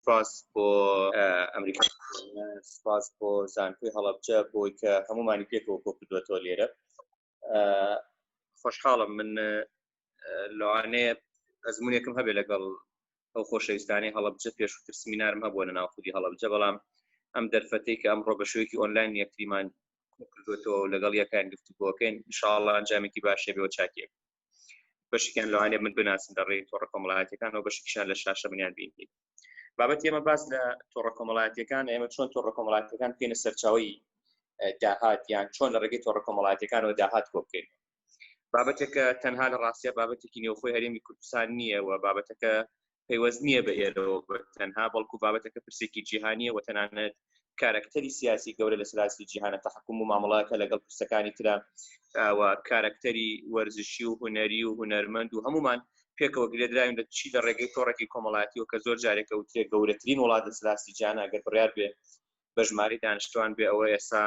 سپاس بۆ ئەمریکا، سپاس بۆ زانکۆی هەڵەبجە بۆی کە هەمومانی پێکەوە کۆ کردوێتەوە لێرە. خۆشحاڵم من لەوانەیە ئەزمونێکم هەبێ لەگەڵ ئەو خۆشەویستانی هەڵەبجە پێشووتر سمینارم هەبووە لە ناوخودی هەڵەبجە، بەڵام ئەم دەرفەتەی کە ئەمڕۆ بە شێوەیەکی ئۆنلاین یەکتریمان کردوێتەوە و لەگەڵ یەکان گفتوگۆکەین، ئینشاءڵڵا ئەنجامێکی باشێ بێ و چاکێک. بەشێکیان لەوانەیە من بناسن لە ڕێی تۆڕە کۆمەڵایەتیەکان و بەشێکیشیان لە شاشە منیان بینین. بابەت ئێمە باس لە تۆڕە کۆمەڵایەتیەکان، ئێمە چۆن تۆڕە کۆمەڵایەتیەکان بکەینە سەرچاوەی داهات، یان چۆن لە ڕێگەی تۆڕە کۆمەڵایەتیەکانەوە داهات کۆ بکەین. بابەتێکە تەنها لە ڕاستیە بابەتێکی نێوخۆی هەرێمی کوردستان نییە و بابەتەکە پەیوەست نییە بە ئێرەوە تەنها، بەڵکو بابەتەکە پرسێکی جیهانیە و تەنانەت کارکتەری سیاسی گەورە لە سەلاسی جیهانە تەحکوم و مامەڵەکە لەگەڵ پرسەکانی ترە و کارکتەری وەرزشی و هونەری و هونەرمەند و هەمومان پێکەوە گرێدراین لە چی لە ڕێگەی تۆڕێکی کۆمەڵایەتیەوە کە زۆر جارێکە وترێ گەورەترین وڵات لە سەلاسی جیهان ئەگەر بڕیار بێ بە ژماری دانیشتوان بێ ئەوە ئێستا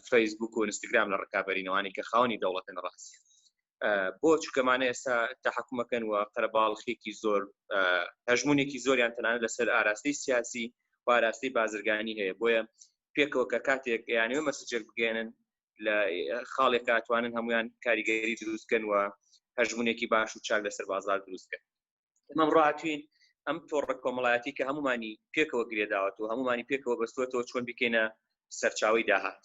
فەیسبوک و ئینستاگرام لە ڕکابەرینەوەی کە خاوەنی دەوڵەتن ڕاستیە. بۆ چکەمانە ئێستا تەحکومەکەن و قەرەباڵخێکی زۆر هەژمونێکی زۆریان تەنانەت لەسەر ئاراستەی سیاسی و ئاراستەی بازرگانی هەیە. بۆیە پێکەوە کە کاتێک یانوێ مەسجێک بگەێنن لە خاڵێک کاتوانن هەمویان کاریگەری دروستکەن و هەژمونێکی باش و چاک لەسەر بازار دروستکەن. ئەمەم ڕاتوین ئەم تۆڕە کۆمەڵایەتی کە هەمومانی پێکەوە گرێداوەت و هەمومانی پێکەوە بەستوێتەوە چۆن بکەینە سەرچاوی داهات،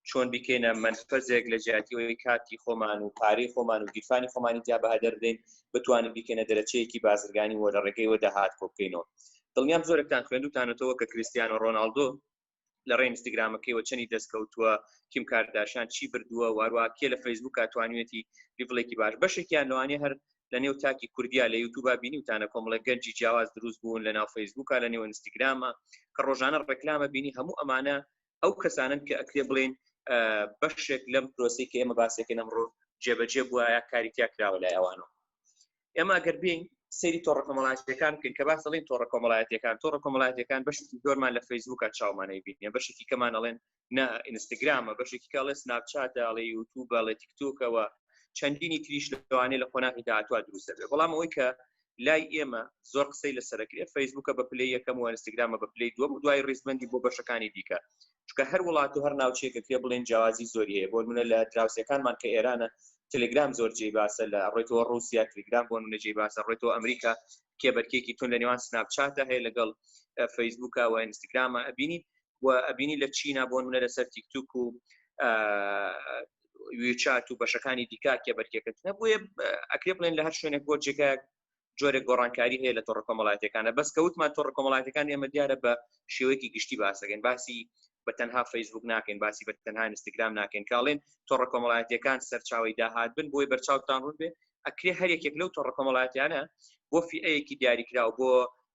چۆن بکەینە منفەزێک لە جیاتیەوەی کاتی خۆمان و پارەی خۆمان و دیفانی خۆمانی جا بەهدەر بدەین، بتوانین بکەینە دەرەچەیەکی بازرگانی و لە ڕێگەیەوە داهات کۆ بکەینەوە. دڵنیام زۆرێکتان خوێندوتانەتەوە کە کریستیانۆ ڕۆناڵدۆ لە ڕێی ئینستاگرامەکەیەوە چەندی دەستکەوتووە، کیم کارداشیان چی بردووە، وارووا کێ لە فەیسبوک توانوێتی لیڤڵێکی باش. بەشێکیان لەوانەیە هەر لە نێو تاکی کوردیا لە یوتیوبا بینیوتانە کۆمەڵە گەنجی جیاواز دروست بوون لە ناو فەیسبوکە، لە نێو ئینستاگرامە کە ڕۆژانە ڕێکلامە بینی. هەموو ئەمانە ئەو کەسانن کە ئەکرێ بڵێن بەشێک لەم پرۆسەی کە ئێمە باسێکەکەن ئەمڕۆ جێبەجێ بووە یا کاری تیا کراوە لای ئەوانەوە. ئێمە ئەگەر بین سەیری تۆڕە کۆمەڵایەتیەکان بکەین کە باس دەڵێن تۆڕە کۆمەڵایەتیەکان بەشێکی زۆرمان لە فەیسبوکە چاومانەی بینێ، بەشێکی کەمان ئەڵێن نە ئینستاگرامە، بەشێکی کە ئەڵێ سناپچاتە، ئەڵێ یوتیوبە، ئەڵێ تیکتۆکەوە، چەندینی تریش لەوانەیە لە خۆناغی داهاتوە دروستە بێ. بەڵام ئەوەی کە لای ئێمە زۆر قسەی لەسەرەکرێ فەیسبوکە بە پلەی یەکەم و ئینستاگرامە بە پلەی دووەم و دوای ڕیزبەندی بۆ بەشەکانی دیکە، چونکە هەر وڵات و هەر ناوچەیەکە کرێ بڵێن جیاوازی زۆری هەیە. بۆ نمونە لە دراوسەکانمان کە ئێرانە تەلێگرام زۆر جێی باسە، لە ڕۆیتەوە ڕووسیا تەلێگرام بۆ نمونە جێی باسە، ڕۆیتەوە ئەمریکا کێبەرکێکی تون لە نێوان سناپچاتە هەیە لەگەڵ فەیسبوکە و ئینستاگرامە ئەبینی، و ئەبینی لە چینا بۆ نمونە لەسەر تیکتوک و ویچات و بەشەکانی دیکە کێبەرکێکە تونە. بۆیە ئەکرێ بڵێن لە هەر شوێنێک بۆ جێگایەک جۆرێک گۆڕانکاری هەیە لە تۆڕە کۆمەڵایەتیەکانە. بەس کەوتمان تۆڕە کۆمەڵایەتیەکان ئێمە دیارە بە شێوەیەکی گشتی باسەکەین، باسی بە تەنها فەیسبوک ناکەین، باسی بە تەنها ئینستاگرام ناکەین، کاڵێن تۆڕە کۆمەڵایەتیەکان سەرچاوی داهات بن بۆی بەرچاوتان ڕوون بێ. ئەکرێ هەر یەکێک لەو تۆڕە کۆمەڵایەتیانە بۆ فئەیەکی دیاریکراوە، بۆ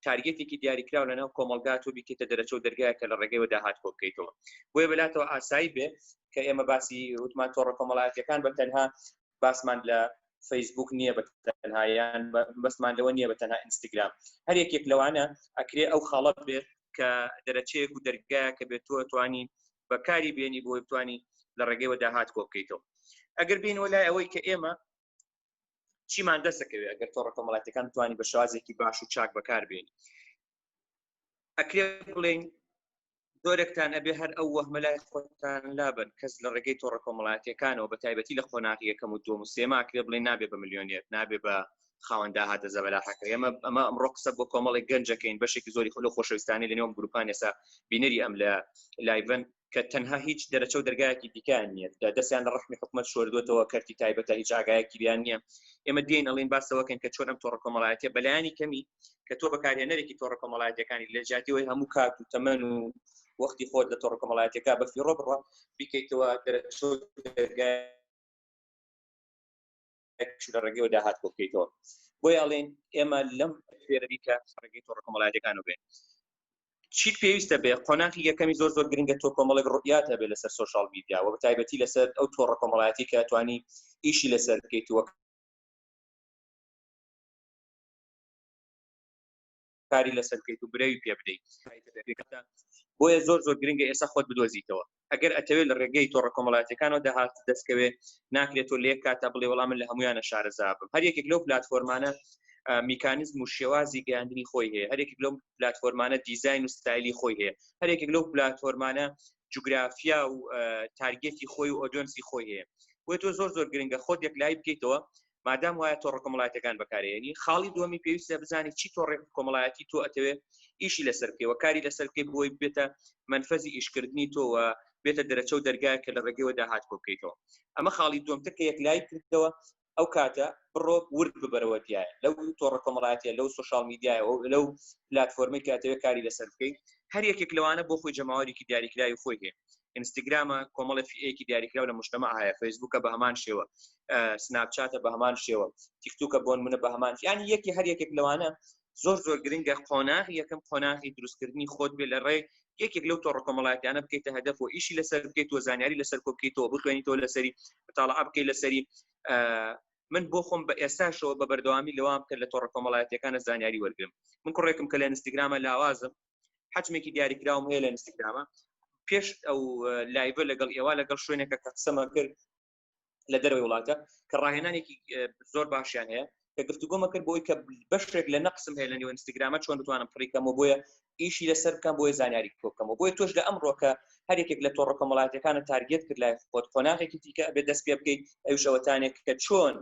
تارگێتێکی دیاریکراوە لەناو کۆمەڵگات و بیکێتە دەرەچە و دەرگایەکە لە ڕێگەیەوە داهات کۆ بکەیتەوە. بۆیە بەلاتەوە ئاسایی بێ کە ئێمە باسی وتمان تۆڕە کۆمەڵایەتیەکان بە تەنها باسمان لە فەیسبوک نییە، بە تەنهایان بەسمان لەوە نییە بە تەنها ئینستاگرام. هەر یەکێک لەوانە ئەکرێ ئەو خاڵە بێت کە دەرەچەیەک و دەرگایە کە بێت تۆ توانی بەکاری بێنی بۆ بتوانی لە ڕێگەیەوە داهات کۆ بکەیتەوە. ئەگەر بینەوە لای ئەوەی کە ئێمە چیمان دەستەکەوێت ئەگەر تۆڕە کۆمەڵایەتیەکان توانی بە شێوازێکی باش و چاک بەکاربێنی، ئەکرێ بڵێن زۆرێکتان ئەبێ هەر ئەو وەهمە لای خۆتان لابن کەس لە ڕێگەی تۆڕە کۆمەڵایەتیەکانەوە بە تایبەتی لە خۆناغی یەکەم و دووەم و سێمە ئەکرێ بڵێن نابێ بە ملیۆنێر، نابێ بە خاوەن داهاتە زەبەلاحەکە. ئێمە ئەمڕۆ قسە بۆ کۆمەڵێک گەنجەکەین، بەشێکی زۆری خۆ لە خۆشەویستانی لە نێوم گروپان ئێستا بینەری ئەم لە لایڤن کە تەنها هیچ دەرەچە و دەرگایەکی دیکەیان نییە، دەستیان لە ڕەحمی حکومەت شۆردوێتەوە، کەرتی تایبەتە هیچ ئاگایەکی بیان نییە. ئێمە دێین ئەڵێن باسەوەکەن کە چۆن ئەم تۆڕە کۆمەڵایەتیە بەلایانی کەمی کە تۆ بەکارهێنەرێکی تۆڕە کۆمەڵایەتیەکانی لە جیاتیەوەی هەموو کات و تەمەن و وەختی خۆت لە تۆڕە کۆمەڵایەتیەکە بە فیڕۆ بڕە بیکەیتەوە دەرەچە و دەرگایەکی لە ڕێگەیەوە داهات کۆ بکەیتەوە. بۆیە ئەڵێن ئێمە لەم فێرەی کە ڕێگەی تۆڕە کۆمەڵایەتیەکانە بێن چیت پێویستە بێ. قۆناغی یەکەمی زۆر زۆر گرنگە تۆ کۆمەڵێک ڕوئیات هەبێ لەسەر سۆشال میدیا و بە تایبەتی لەسەر ئەو تۆڕە کۆمەڵایەتی کە توانی ئیشی لەسەر بکەیتەوە، کاری لەسەر بکەیت و برەوی پێ بدەیت. بۆیە زۆر زۆر گرنگە ئێستا خۆت بدۆزیتەوە. ئەگەر ئەتەوێت لە ڕێگەی تۆڕە کۆمەڵایەتیەکانەوە داهات دەستکەوێت، ناکرێت تۆ لە یەک کاتە بڵێ وەڵام من لە هەمویانە شارەزا بم. هەر یەکێک لەو پلاتفۆرمانە میکانیزم و شێوازی گەیاندنی خۆی هەیە هەرێکێک لەو پلاتفۆرمانە دیزاین و ستایلی خۆی هەیە هەرێکێک لەو پلاتفۆرمانە جوگرافیا و تارگێتی خۆی و ئۆدیۆنسی خۆی هەیە بۆیە تۆ زۆر گرنگە خۆت یەک لای بکەیتەوە مادام وایە تۆڕە کۆمەڵایەتەکان بەکارهێنی خاڵی دووەمی پێویستە بزانی چی تۆڕێک کۆمەڵایەتی تۆ ئەتەوێت ئیشی لەسەر بکەی و کاری لەسەر بکەی بۆی بێتە منفەزی ئیشکردنی تۆوە بێتە دەرەچە و دەرگایە کە لە ڕێگەیەوە داهات کۆ بکەیتەوە ئەمە خاڵی دووەمتر کە یەک لای کردەوە ئەو کاتە بڕۆ ورد ببەرەوە دیایە لەو تۆڕە کۆمەڵایەتیە لەو سوشال میدیایە لەو پلاتفۆرمەی کە ئەتەوێت کاری لەسەر بکەی هەر یەکێک لەوانە بۆ خۆی جەماوەرێکی دیاریکراوی خۆی هەیە ئینستاگرامە کۆمەڵە فئەیەکی دیاریکراو لە مجتەمع هەیە فەیسبووکە بە هەمان شێوە سناپچاتە بە هەمان شێوە تیکتۆکە بۆ نمونە بە هەمان یانی یەکی هەر یەکێک لەوانە زۆر گرنگە قۆناغی یەکەم قۆناغی دروستکردنی خۆت بێ لە ڕێ یەکێک لەو تۆڕە کۆمەڵایەتیانە بکەیتە هەدەف و ئیشی لەسەر بکەیتەوە زانیاری لەسەر کۆ بکەیتەوە بخوێنیتەوە لەسەری مطالعە بکەیت لەسەری من بۆ خۆم بە ئێستاشەوە بە بەردەوامی لەوام کرد لە تۆڕە کۆمەڵایەتیەکانە زانیاری وەرگرم من کوڕێکم کە لە ئینستاگرامە لاوازم حجمێکی دیاریکراوم هەیە لە ئینستاگرامە پێش ئەو لایڤە لەگەڵ ئێوە لەگەڵ شوێنێکە کە قسەمە کرد لە دەروی وڵاتە کە ڕاهێنانێکی زۆر باشیان هەیە کە گفتوگۆمە کرد بۆی کە بەشێک لە نەقسم هەیە لە نێو ئینستاگرامە چۆن بتوانم پڕیکەمەوە بۆیە ئیشی لەسەر بکەم بۆیە زانیاری کۆکەمەوە بۆیە تۆش لە ئەمڕۆ کە هەر یەکێک لە تۆڕە کۆمەڵایەتیەکانە تارگێت کرد لای خۆت قۆناغێکی دیکە ئەبێ دەست پێ بکەیت ئەو شەوەتانێک کە چۆن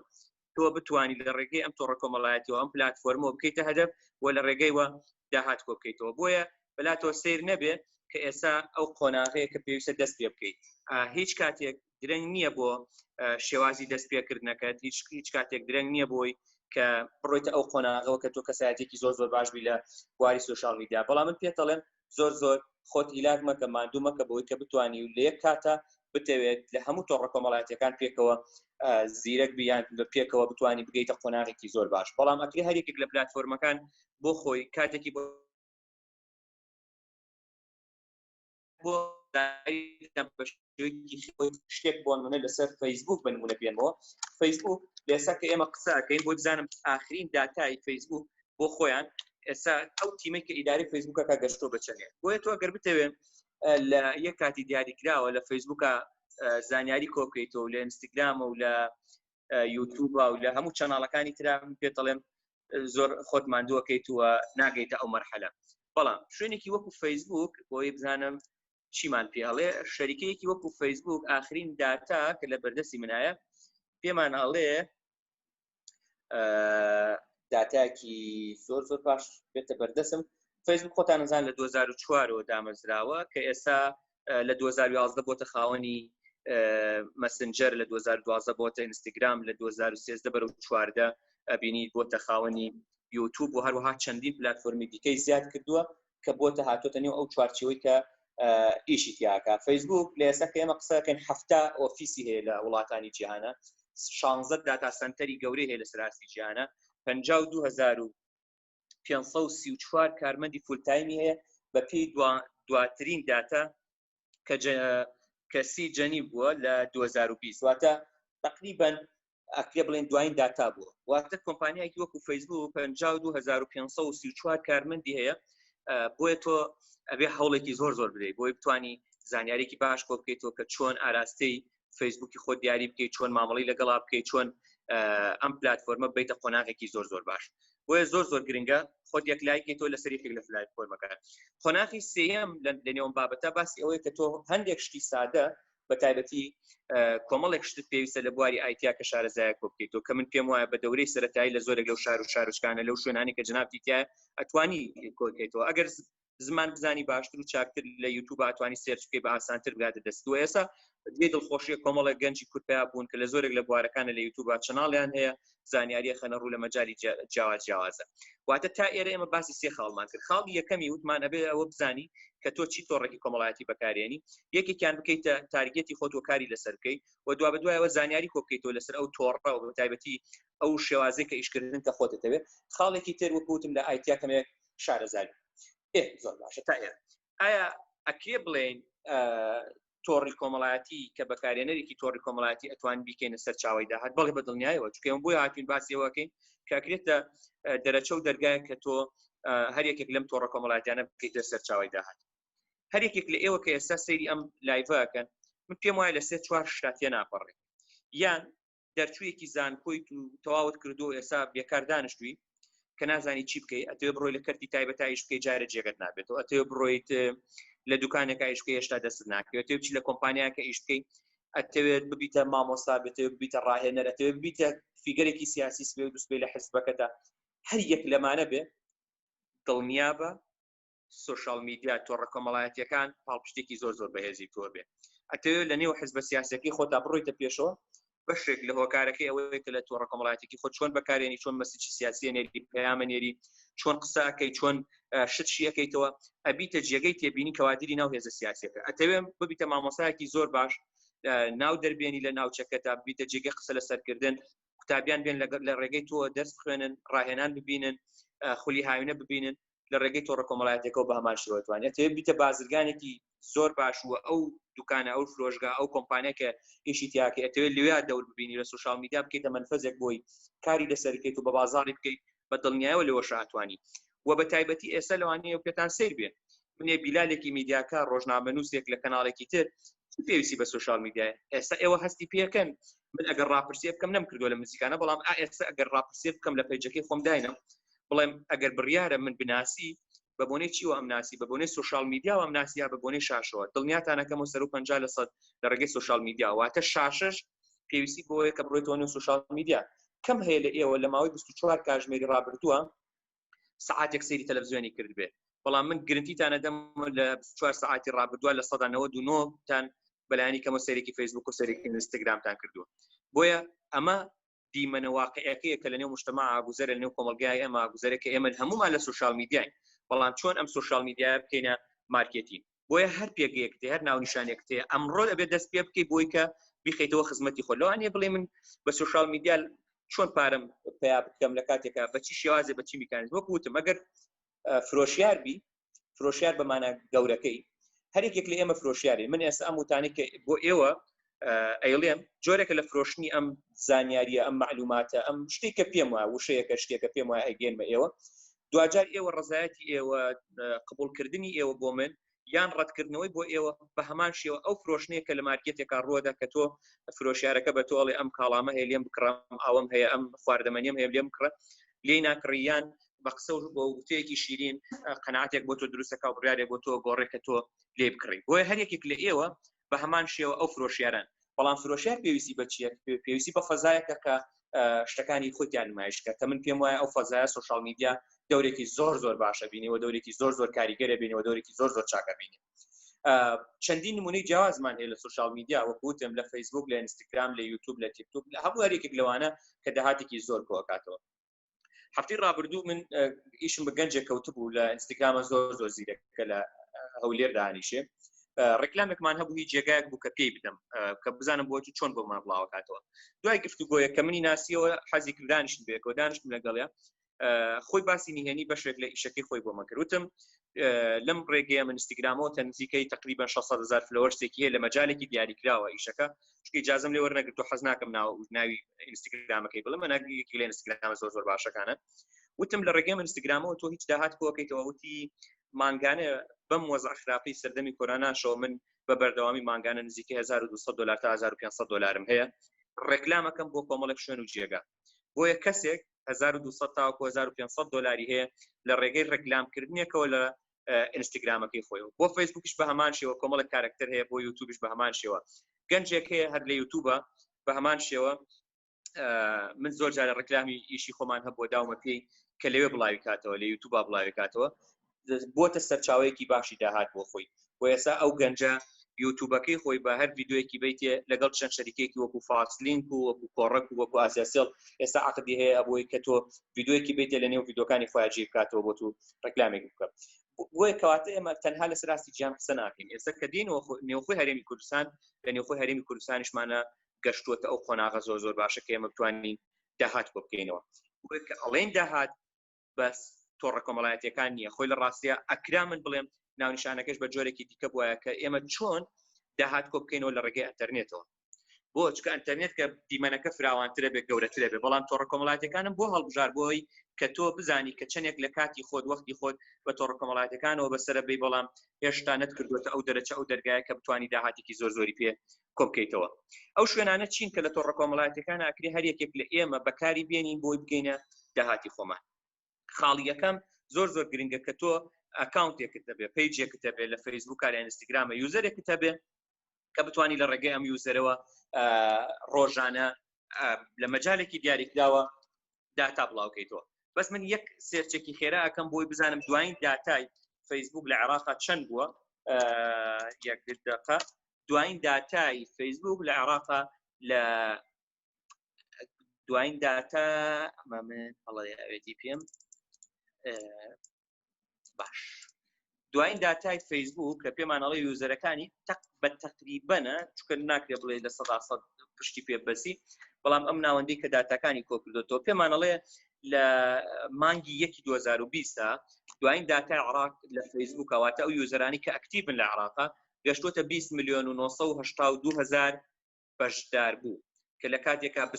تۆ بتوانی لە ڕێگەی ئەم تۆڕە کۆمەڵایەتیەوە ئەم پلاتفۆرمەوە بکەیتە هەدەف و لە ڕێگەیەوە داهات کۆ بکەیتەوە بۆیە بەلاتەوە سیر نەبێ کە ئێستا ئەو قۆناغەیە کە پێویستە دەست پێ بکەیت هیچ کاتێک درەنگ نییە بۆ شێوازی دەست پێکردنەکەت هیچ کاتێک درەنگ نییە بۆی کە بڕۆیتە ئەو قۆناغەوە کە تۆ کەسایەتێکی زۆر باش بی لە بواری سوشال میدیا بەڵام من پێت دەڵێم زۆر خۆت هیلاک مەکە ماندوو مەکە بۆی کە بتوانی و لە یەک کاتە بتەوێت لە هەموو تۆڕە کۆمەڵایەتیەکان پێکەوە زیرەک بیان پێکەوە بتوانی بگەیتە قۆناغێکی زۆر باش بەڵام ئەکری هەر یەکێک لە پلاتفۆرمەکان بۆ خۆی کاتێکی بۆ شتێک بۆ منە لەسەر فەیسبوک بنمونە بێنەوە فەیسبوک لێسا کە ئێمە قسەکەین بۆ بزانم ئاخرین داتای فەیسبوک بۆ خۆیان ئێستا ئەو تیمەی کە ئیداری فەیسبوکەکە گەشتۆ بچەنێ بۆیە تۆ ئەگەر بتەوێن لە یەک کاتی دیاریکراوە لە فەیسبوکە زانیاری کۆبکەیتەوە لە ئینستاگرامە و لە یوتیوبە و لە هەموو چەناڵەکانی ترا پێت دەڵێم زۆر خۆت ماندووەکەیتوە ناگەیتە ئەو مەرحەلە بەڵام شوێنێکی وەکو فەیسبوک بۆی بزانم چیمان پێڵێ شەریکەیەکی وەکو فەیسبوک ئاخرین داتا کە لە بەردەستی منایە پێمان هەڵێ داتاکی زۆر باش بێتە بەردەسم فەیسبوک خۆتان نزان لە 2004ەوە دامەزراوە کە ئێستا لە 2011 بۆتە خاوەنی مەسنجەر لە 2012 بۆتە ئینستاگرام لە 2013 بەرەو 14 ئەبینی بۆتە خاوەنی یوتیوب و هەروەها چەندین پلاتفۆرمی دیکەی زیاد کردووە کە بۆتە هاتوۆتە نێو ئەو چوارچێوەی کە ئیشی تیاکە فەیسبوک لە ئێستا کە ئێمە قسەکەین 7 ئۆفیسی هەیە لە وڵاتانی جیهانە 16 داتا سنتەری گەورەی هەیە لە سەراستی جیهانە 52534 کارمەندی فولتایمی هەیە بە پێی دواترین داتا کە سی جەنی بووە لە 2020 واتە تقریبا ئەکرێ بڵێن دوایین داتا بووە واتە کۆمپانیایەکی وەکو فەیسبوک 52534 کارمەندی هەیە بۆیە تۆ ئەبێ هەوڵێکی زۆر بدەیت بۆی بتوانی زانیارێکی باش کۆ بکەیتەوە کە چۆن ئاراستەی فەیسبوکی خۆت دیاری بکەیت چۆن مامەڵەی لەگەڵا بکەیت چۆن ئەم پلاتفۆرمە بیتە قۆناغێکی زۆر باش بۆیە زۆر گرنگە خۆت یەک لایکێتەوە لەسەر یەکێک لە پلاتفۆرمەکان قۆناغی سێیەم لە نێوم بابەتە باسی ئەوەیە کە تۆ هەندێک شتی سادە بە تایبەتی کۆمەڵێک شتت پێویستە لە بواری ئایتیا کە شارەزایە کۆ بکەیتەوە کە من پێم وایە بە دەورەی سەرەتایی لە زۆرێک لەو شارۆچکانە لەو شوێنانی کە جنابی تایە ئەتوانی کۆ بکەیتەوە ئەگەر زمان بزانی باشتر و چاکتر لە یوتیوب ئەتوانی سێرچ بکەی بە ئاسانتر بگاتە دەستەوە ئێستا دوێ دڵخۆشیە کۆمەڵێک گەنجی کورتپیا بوون کە لە زۆرێک لە بوارەکانە لە یوتیوب چەناڵیان هەیە زانیاریە خەنە ڕوو لە مەجای جیاوازە واتە تا ئێرە ئێمە باسی سێ خاڵمان کرد خاڵی یەکەمی وتمان ئەبێ ئەوە بزانی کە تۆ چی تۆڕێکی کۆمەڵایەتی بەکارێنی یەکێکیان بکەیتە تارگێتی خۆت و کاری لەسەر بکەیت و دوا بەدوایەوە زانیاری کۆ بکەیتەوە لەسەر ئەو تۆڕە و بە تایبەتی ئەو شێوازەی کە ئیشکردن کە خۆت دەوێت خاڵێکی تر وەکوتم لە ئایتیا کەمێک شارەزاری زۆر باشە تا ئێرە ئایا ئەکرێ بڵێن تۆڕی کۆمەڵایەتی کە بەکارێنەرێکی تۆڕی کۆمەڵایەتی ئەتوان بیکەینە سەر چاوەی داهات بەڵێ بە دڵنیایەوە چونکە ئێمە بۆی هاتوین باسیەوەکەین کە ئەکرێتە دەرەچە و دەرگایە کە تۆ هەر یەکێک لەم تۆڕە کۆمەڵایەتیانە بکەیتە سەر چاوەی داهات هەر یەکێک لە ئێوە کە ئێستا سەیری ئەم لایڤەکەن من پێم وایە لە 3-4 شتاتیە ناپەڕێت یان دەرچوویەکی زانکۆیت و تەواوت کردو ئێستا بێکار دانیشتووی کە نازانی چی بکەیت ئەتەوێ بڕۆی لە کەرتی تایبەتە ئیش بکەی جارە جێگەت نابێتەوە ئەتەوێ بڕۆیت لە دوکانێکە ئیش بکەی هێشتا دەست ناکەوێت ئەتەوێ بچی لە کۆمپانیاکە ئیش بکەیت ئەتەوێت ببیتە مامۆستا بێتەوە ببیتە ڕاهێنەر ئەتەوێت ببیتە فیگەرێکی سیاسی سبێ و دووسبێ لە حزبەکەدا هەر یەک لەمانە بێ دڵنیا بە سوشال میدیا تۆڕە کۆمەڵایەتیەکان پاڵپشتێکی زۆر بەهێزی تۆ بێ ئەتەوێت لە نێو حزبە سیاسەکەی خۆتا بڕۆیتە پێشەوە بەشێک لە هۆکارەکەی ئەوەیە کە لە تۆڕە کۆمەڵایەتێکی خۆ چۆن بەکارێنی چۆن مەسیجی سیاسی نێری پەیامە نێری چۆن قسە ئەەکەی چۆن شتشی ئەەکەیتەوە ئەبیتە جێگەی تێبینی کەوادری ناو هێزە سیاسەکە ئەتەوێت ببیتە مامۆسایەکی زۆر باش ناو دەربێنی لە ناوچەکەتا ببیتە جێگەی قسە لەسەرکردن قوتابیان بێن لە ڕێگەی تۆ دەرس بخوێنن ڕاهێنان ببینن خولی هاوینە ببینن لە ڕێگەی تۆڕە کۆمەڵایەتەکەەوە بە هەمان شێوەتوانێت ئەتەوێت بیتە بازرگانێکی زۆر باش وە ئەو دوکانە ئەو فرۆشگا ئەو کۆمپانیەکە ئیشی تیاکە ئەتەوێت لێوێ دەور ببینی لە سوشال میدیا بکەیتە منفەزێک بۆی کاری لەسەرکەیت و بە بازاڕی بکەیت بە دڵنیایەوە لەوە شاتوانی و بە تایبەتی ئێستا لەوانەیە پێتان سیر بێن منێ بیلالێکی میدیاکە ڕۆژنامەنووسێک لە کەناڵێکی تر پێویستی بە سوشال میدیا ئێستا ئێوە هەستی پێکەن من ئەگەر ڕاپرسێ بکەم نەمکردووە لە موزیکانە بەڵام ئێستا ئەگەر ڕاپرسێ بکەم لە پێیجەکەی خۆم داینە بڵێم ئەگەر بڕیارە من بناسی بە بۆنەی چیوە ئەم ناسی بە بۆنەی سوشال میدیا و ئەم ناسییا بە بۆنەی شاشەوە دڵنیاتانەکەم و 150% لە ڕێگەی سوشال میدیا واتە شاشش پێویستی بۆیە کە بڕۆیتەوە نێو سوشال میدیا کەم هەیە لە ئێوە لە ماوەی 24 کاتژمێری ڕابردووە سعاتێک سەیری تەلەڤیزیۆنی کرد بێ بەڵام من گرنتیتانە دەم لە 24 ساعتی ڕابردووە لە 99 تان بەلایانی کەمە سەرێکی فیسبوک و سەرێکی ئینستاگرامتان کردووە بۆیە ئەمە دیمەنە واقعەکەیە کە لە نێو مجتەمع ئاگوزەرە لە نێو کۆمەلگای ئێمە ئاگوزەرێکە ئێمە هەمومان لە سوشال میدیاین بەڵام چۆن ئەم سوشال میدیا بکەینە مارکێتینگ بۆیە هەر پێگەیەک تێ هەر ناونیشانێک تێ ئەمڕۆ دەبێت دەست پێ بکەی بۆی کە بخەیتەوە خزمەتی خۆ لەوانەیە بڵێ من بە سوشال میدیا چۆن پارەم پیا بکەم لە کاتێکە بەچی شێوازێ بەچی میکانیزم وەک وتم ئەگەر فرۆشیار بی فرۆشیار بەمانە گەورەکەی هەرێکێک لە ئێمە فرۆشیاری من ئێستا ئەم وتانی کە بۆ ئێوە ئەیڵێم جۆرێکە لە فرۆشتنی ئەم زانیاریە ئەم معلوماتە ئەم شتێکە پێم وایە وشەیەکە شتێکە پێم وایە ئەگەێنمە ئێوە دوجار ئێوە ڕزایەتی ئێوە قبولکردنی ئێوە بۆ من یان ڕەتکردنەوەی بۆ ئێوە بە هەمان شێوە ئەو فرۆشتنەیە کە لە مارکێتێکا ڕووەدا کە تۆ فرۆشیارەکە بە تۆڵێ ئەم کاڵامە هەیە لێم بکڕم ئەوەم هەیە ئەم خواردەمەنیم هەیە لێم بکڕە لێی ناکڕیان بە قسە و بۆ وتەیەکی شیرین قەناعەتێک بۆ تۆ دروستەکە و بڕیارێک بۆ تۆ گۆڕێکە تۆ لێ بکڕی بۆیە هەر یەکێک لە ئێوە بە هەمان شێوە ئەو فرۆشیاران بەڵام فرۆشیار پێویستی بە چیە پێویستی بە فەزایەکە کە شتەکانی خۆیان نمایشکە کە من پێم وایە ئەو فەزایە سوشال میدیا دەورێکی زۆر باشە بینیەوە دەورێکی زۆر کاریگەرە بینەوە دەورێکی زۆر چاکە بینی چەندین نمونەی جیاوازمان هەیە لە سوشال میدیا وەکوتم لە فەیسبوک لە ئینستاگرام لە یوتیوب لە تیکتۆک هەموو هەرێکێک لەوانە کە داهاتێکی زۆر کۆکاتەوە هەفتەی ڕابردوو من ئیشم بە گەنجێک کەوتبوو لە ئینستاگرامە زۆر زیرەکە لە هەولێر دانیشێ ڕێکلامێکمان هەبوو هیچ جێگایەک بوو کە پێی بدەم کە بزانم بۆ چۆن بۆمان بڵاوکاتەوە دوای گفتوگۆیە کە منی ناسیەوە حەزی کردانیشت بێکەوە دانیشتم لەگەڵیا خۆی باسی نهێنی بەشێک لە ئیشەکەی خۆی بۆمە کردوتم لەم ڕێگەیە من ئینستاگرامەوە تەنزیکەی تقریبا 600,000 فلۆورسێکی هەیە لە مەجالێکی دیاریکراوە ئیشەکە شکی اجازەم لێ وەرنەگرت و حەز ناکەم ناوی ئینستاگرامەکەی بڵێم من یەکی لە ئینستاگرامە زۆر باشەکانە وتم لە ڕێگەی ئینستاگرامەوە تۆ هیچ داهات کۆکەیتەوە وتی مانگانە بەم وەزع خراپەی سەردەمی کۆرۆناشەوە من بە بەردەوامی مانگانە نزیکەی $1200 تا $1500 هەیە ڕێکلامەکەم بۆ کۆمەڵێک شوێن و جێگا بۆیە کەسێک $1200 تا $1500 هەیە لە ڕێگەی ڕێکلامکردنێکەوە لە ئینستاگرامەکەی خۆیەوە بۆ فەیسبوکیش بە هەمان شێوە کۆمەڵێک کارکتەر هەیە بۆ یوتیوبش بە هەمان شێوە گەنجێک هەیە هەر لە یوتیوبە بە هەمان شێوە من زۆر جارە ڕێکلامی ئیشی خۆمان هەبووە داومە پێی کە لەوێ بڵاوی کاتەوە لە یوتیوب بڵاوی کاتەوە بۆتە سەرچاوەیەکی باشی داهات بۆ خۆی بۆ ئێستا ئەو گەنجە یوتیوبەکەی خۆی بە هەر ڤیدیۆیەکی بیتێ لەگەڵ چەند شەریکێکی وەکو فاکسلینک و وەکو کۆڕەک و وەکو ئاسیاسیل ئێستا عقدی هەیە ئەبووی کە تۆ ڤیدیۆیەکی بیتێ لە نێو ڤیدیۆکانی خۆیان جێ بکاتەوە بۆ تو ڕێکلامێک بکە بۆیە کەواتە ئێمە تەنها لەسەر راستی گیان قسە ناکەین ئێستا کە دێنەوە نێوخۆی هەرێمی کوردستان لە نێوخۆی هەرێمی کوردستانیشمانە گەشتووەتە ئەو قۆناغە زۆر باشە کە ئێمە بتوانین داهات بۆ بکەینەوە کە ئەڵێن داهات بەس تۆڕە کۆمەڵایەتیەکان نییە خۆی لە ڕاستیە ئەکرا من بڵێم ناونیشانەکەش بە جۆرێکی دیکە بووە کە ئێمە چۆن داهات کۆ بکەینەوە لە ڕێگەی ئینتەرنێتەوە بۆ چکە ئینتەرنێت کە دیمەنەکە فراوانترە بێت گەورەترە بێت بەڵام تۆڕە کۆمەڵایەتیەکانم بۆ هەڵبژار بۆی کە تۆ بزانی کە چەندێک لە کاتی خۆت وەختی خۆت بە تۆڕە کۆمەڵایەتیەکانەوە بەسەرە بێ بەڵام هێشتا نەتکردوێتە ئەو دەرەچە ئەو دەرگایە کە بتوانی داهاتێکی زۆری پێ کۆ بکەیتەوە ئەو شوێنانە چین کە لە تۆڕە کۆمەڵایەتیەکان ئاکری هەر یەکێک لە ئێمە بەکاری بێنین بۆی بگەینە داهاتی خۆمان خاڵی یەکەم زۆر گرنگە کە تۆ ئەکاونتێکت هەبێ پیجێکت هەبێ لە فەیسبووکە لە ئینستاگرامە یوزەرێکت هەبێ کە بتوانانی لە ڕێگەی ئەم یوزەرەوە ڕۆژانە لە مەجالێکی دیاریکراوە داتا بڵاوکەیتەوە. بەس من یەک سێرچێکی خێرا ئەەکەم بۆی بزانم دوایین داتای فەیسبووک لە عێراقا چەند بووە یەک دقیقە دوایین داتای فەیسبووک لە عێراقا لە دوایین داتا هەڵەیەوێتی پێم باش دوایین داتای فەیسبووک کە پێمانەڵی یوزەرەکانی بە تقریبەنە چکە ناکرێ بڵێ لە 100% پشتی پێ بەسی بەڵام ئەم ناوەندەی کە داتاکانی کۆکردێتەوە پێمانەڵێ لە مانگی 2020 دوایین داتای عێراق لە فەیسبووک واتە ئەو یوزەرانی کە ئەکتیڤن لە عێراقا گەشتوتە 20,980,000 بەشدار بوو کە لە کاتێکا 28.6%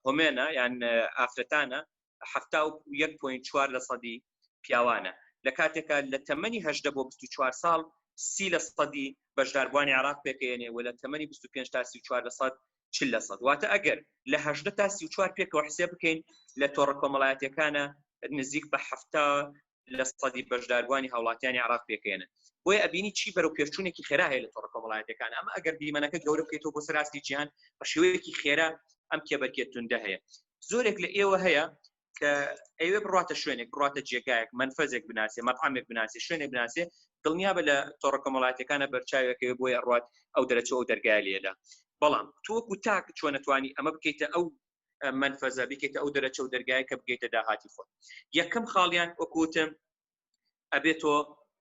هۆمێنە یان ئافرەتانە 71.4% پیاوانە لە کاتێکا لە تەمەنی 18 بۆ 24 ساڵ 30% بەشداربوانی عێراق پێکەێنێ و لە تەمەنی 25 تا 34% 40%. واتە ئەگەر لە 18 تا 34 پێکەوە حسێ بکەین لە تۆڕە کۆمەڵایەتەکانە نزیک بە 70% بەشداربوانی هاوڵاتیانی عێراق پێکەێنن. بۆیە ئەبینی چی بەرەو پێشچوونێکی خێرا هەیە لە تۆڕە کۆمەڵایەتەکان. ئەمە ئەگەر دیمەنەکە گەورە بکەیتەوە بۆ سەراستی جیهان بە شێوەیەکی خێرا ئەم کێبەرکێت توندە هەیە. زۆرێک لە ئێوە هەیە کە ئەوێ بڕاتە شوێنێک بڕاتە جێگایەک منفەزێک بناسێ مەطعمێک بناسێ شوێنێک بناسێ دڵنیا بە لە تۆڕە کۆمەڵایەتەکانە بەرچاوێکەوە بۆی ئەڕوات ئەو دەرەچەوە ئەو دەرگای لێدا. بەڵام تۆکو تاک چۆن نەتوانی ئەمە بکەیتە ئەو منفەزە بکەیتە ئەو دەرەچە و دەرگایە کە بگەیتە داهاتی خۆت. یەکەم خاڵیان وەکوتم ئەبێتۆ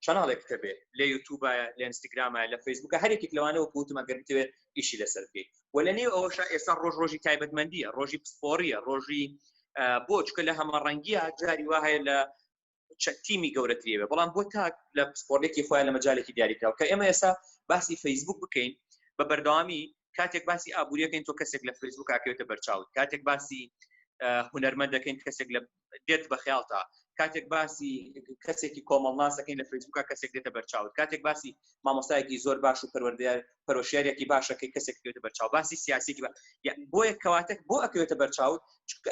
چەناڵێکت هەبێ لە یوتیوبە لە ئینستاگرامە لە فەیسبووکە هەرێکێک لەوانە وەکوتم ئەگەر بتوێت ئیشی لەسەر بکەیت و لە نێو ئەوەش ئێستا ڕۆژی تایبەتمەندیە ڕۆژی پسپۆریە ڕۆژی بۆ چکە لە هەمەڕەنگیە جاری وا هەیە لە تیمی گەورەتریەوە بەڵام بۆ تاک لە پسپۆرتێکی خۆیان لە مەجالێکی دیاریکراوە کە ئێمە ئێستا باسی فەیسبووک بکەین بە بەردەوامی کاتێک باسی ئابوووریەکەین تۆ کەسێک لە فەیسبووک ئاکەوێتە بەرچاوت کاتێک باسی هونەرمەند دەکەین کەسێک لە دێت بە خەیاڵتا کاتێک باسی کەسێکی کۆمەڵناسەکەین لە فەیسبووکە کەسێک دێتە بەرچاوت کاتێک باسی مامۆستایەکی زۆر باش و پەروەشیارێکی باشەکەی کەسێک دێتە بەرچاو باسی سیاسێکی بۆیە کەواتەک بۆ ئەکەوێتە بەرچاوت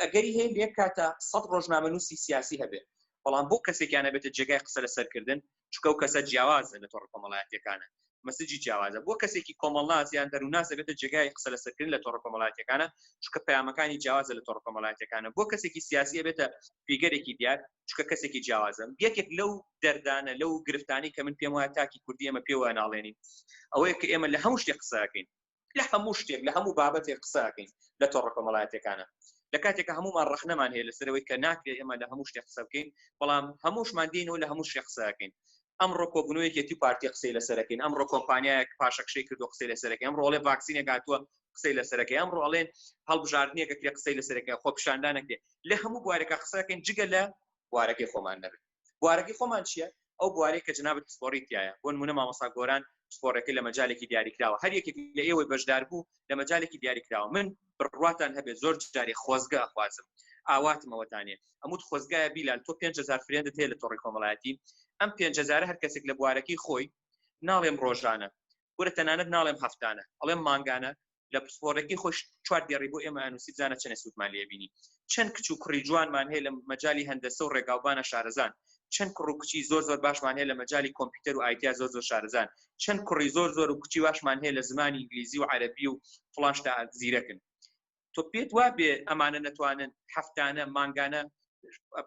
ئەگەری هەیە لێک کاتە 100 ڕۆژنامەنووسی سیاسی هەبێ بەڵام بۆ کەسێکیانە بێتە جێگای قسە لەسەرکردن چکە و کەسە جیاوازە لە تۆڕە کۆمەڵایەتەکانە مەسجی جیاوازە بۆ کەسێکی کۆمەڵناس یان دەرووناس بێتە جێگای قسە لەسەرکردن لە تۆڕە کۆمەڵایەتەکانە چکە پەیامەکانی جیاوازە لە تۆڕە کۆمەڵایەتەکانە بۆ کەسێکی سیاسی بێتە پیگەرێکی دیار چکە کەسێکی جیاوازە یەکێک لەو دەردانە لەو گرفتانی کە من پێم وایە تاکی کوردی ئێمە پێوە ناڵێنین ئەوەیە کە ئێمە لە هەموو شتێک قسەکەین لە هەموو شتێک لە هەموو بابەتێک قسەکەین لە تۆڕە کۆمەڵایەتەکانە لە کاتێکە هەمومان ڕەخنەمان هەیە لەسەرەوەی کە ناکرێت ئێمە لە هەموو شتێک قسە بکەین بەڵام هەمووشمان دێنەوە لە هەموو شتێک قسەکەین ئەمڕۆ کۆبوونەوەیەکی پارتی قسەی لەسەرەکەین ئەمڕۆ کۆمپانیایەک پاشەکشەی کردو قسەی لەسەرەکەی ئەمڕۆ ئەڵێ ڤاکسینێک هاتووە قسەی لەسەرەکەی ئەمڕۆ ئەڵێن هەڵبژاردنێکە کرێ قسەی لەسەرەکەی خۆپیشاندانێک دێ لە هەموو بوارێکە قسەکەین جگە لە بوارەکەی خۆمان نەبێت بوارەکەی خۆمان چییە ئەو بوارەی کە جنابەت پسپۆڕیتایە بۆ نمونە مامۆستا گۆران پسپۆڕەکەی لە مەجالێکی دیاریکراوە هەر یەکێک لە ئێوەی بەشدار بوو لە مەجالێکی دیاریکراوە من بڕواتان هەبێت زۆر جاری خۆزگە ئەخوازم ئاواتمەوەتانێ ئەموت خۆزگایە بیلال تۆ 5,000 فرێندت هەیە لە تۆڕی کۆمەڵایەتی ئەم 5,000 هەر کەسێک لە بوارەکەی خۆی ناڵێم ڕۆژانە وەرە تەنانەت ناڵێم هەفتانە ئەڵێم مانگانە لە پسپۆڕەکەی خۆش 4 دیێڕی بۆ ئێمە ئەنووسی بزانە چەنە سوودمان لێبینی چەند کچ و کوڕی جوانمان هەیە لە مەجای هەندەسە و ڕێگاوبانە شارەزان چەند کوڕ و کچی زۆر باشمان هەیە لە مەجای کۆمپیوتەر و ئایتیا زۆر شارەزان چەند کوڕی زۆر و کچی باشمان هەیە لە زمانی ئینگلیزی و عەرەبی و فڵان شتا زیرەکن تۆ پێت وا بێ ئەمانە نەتوانن هەفتانە مانگانە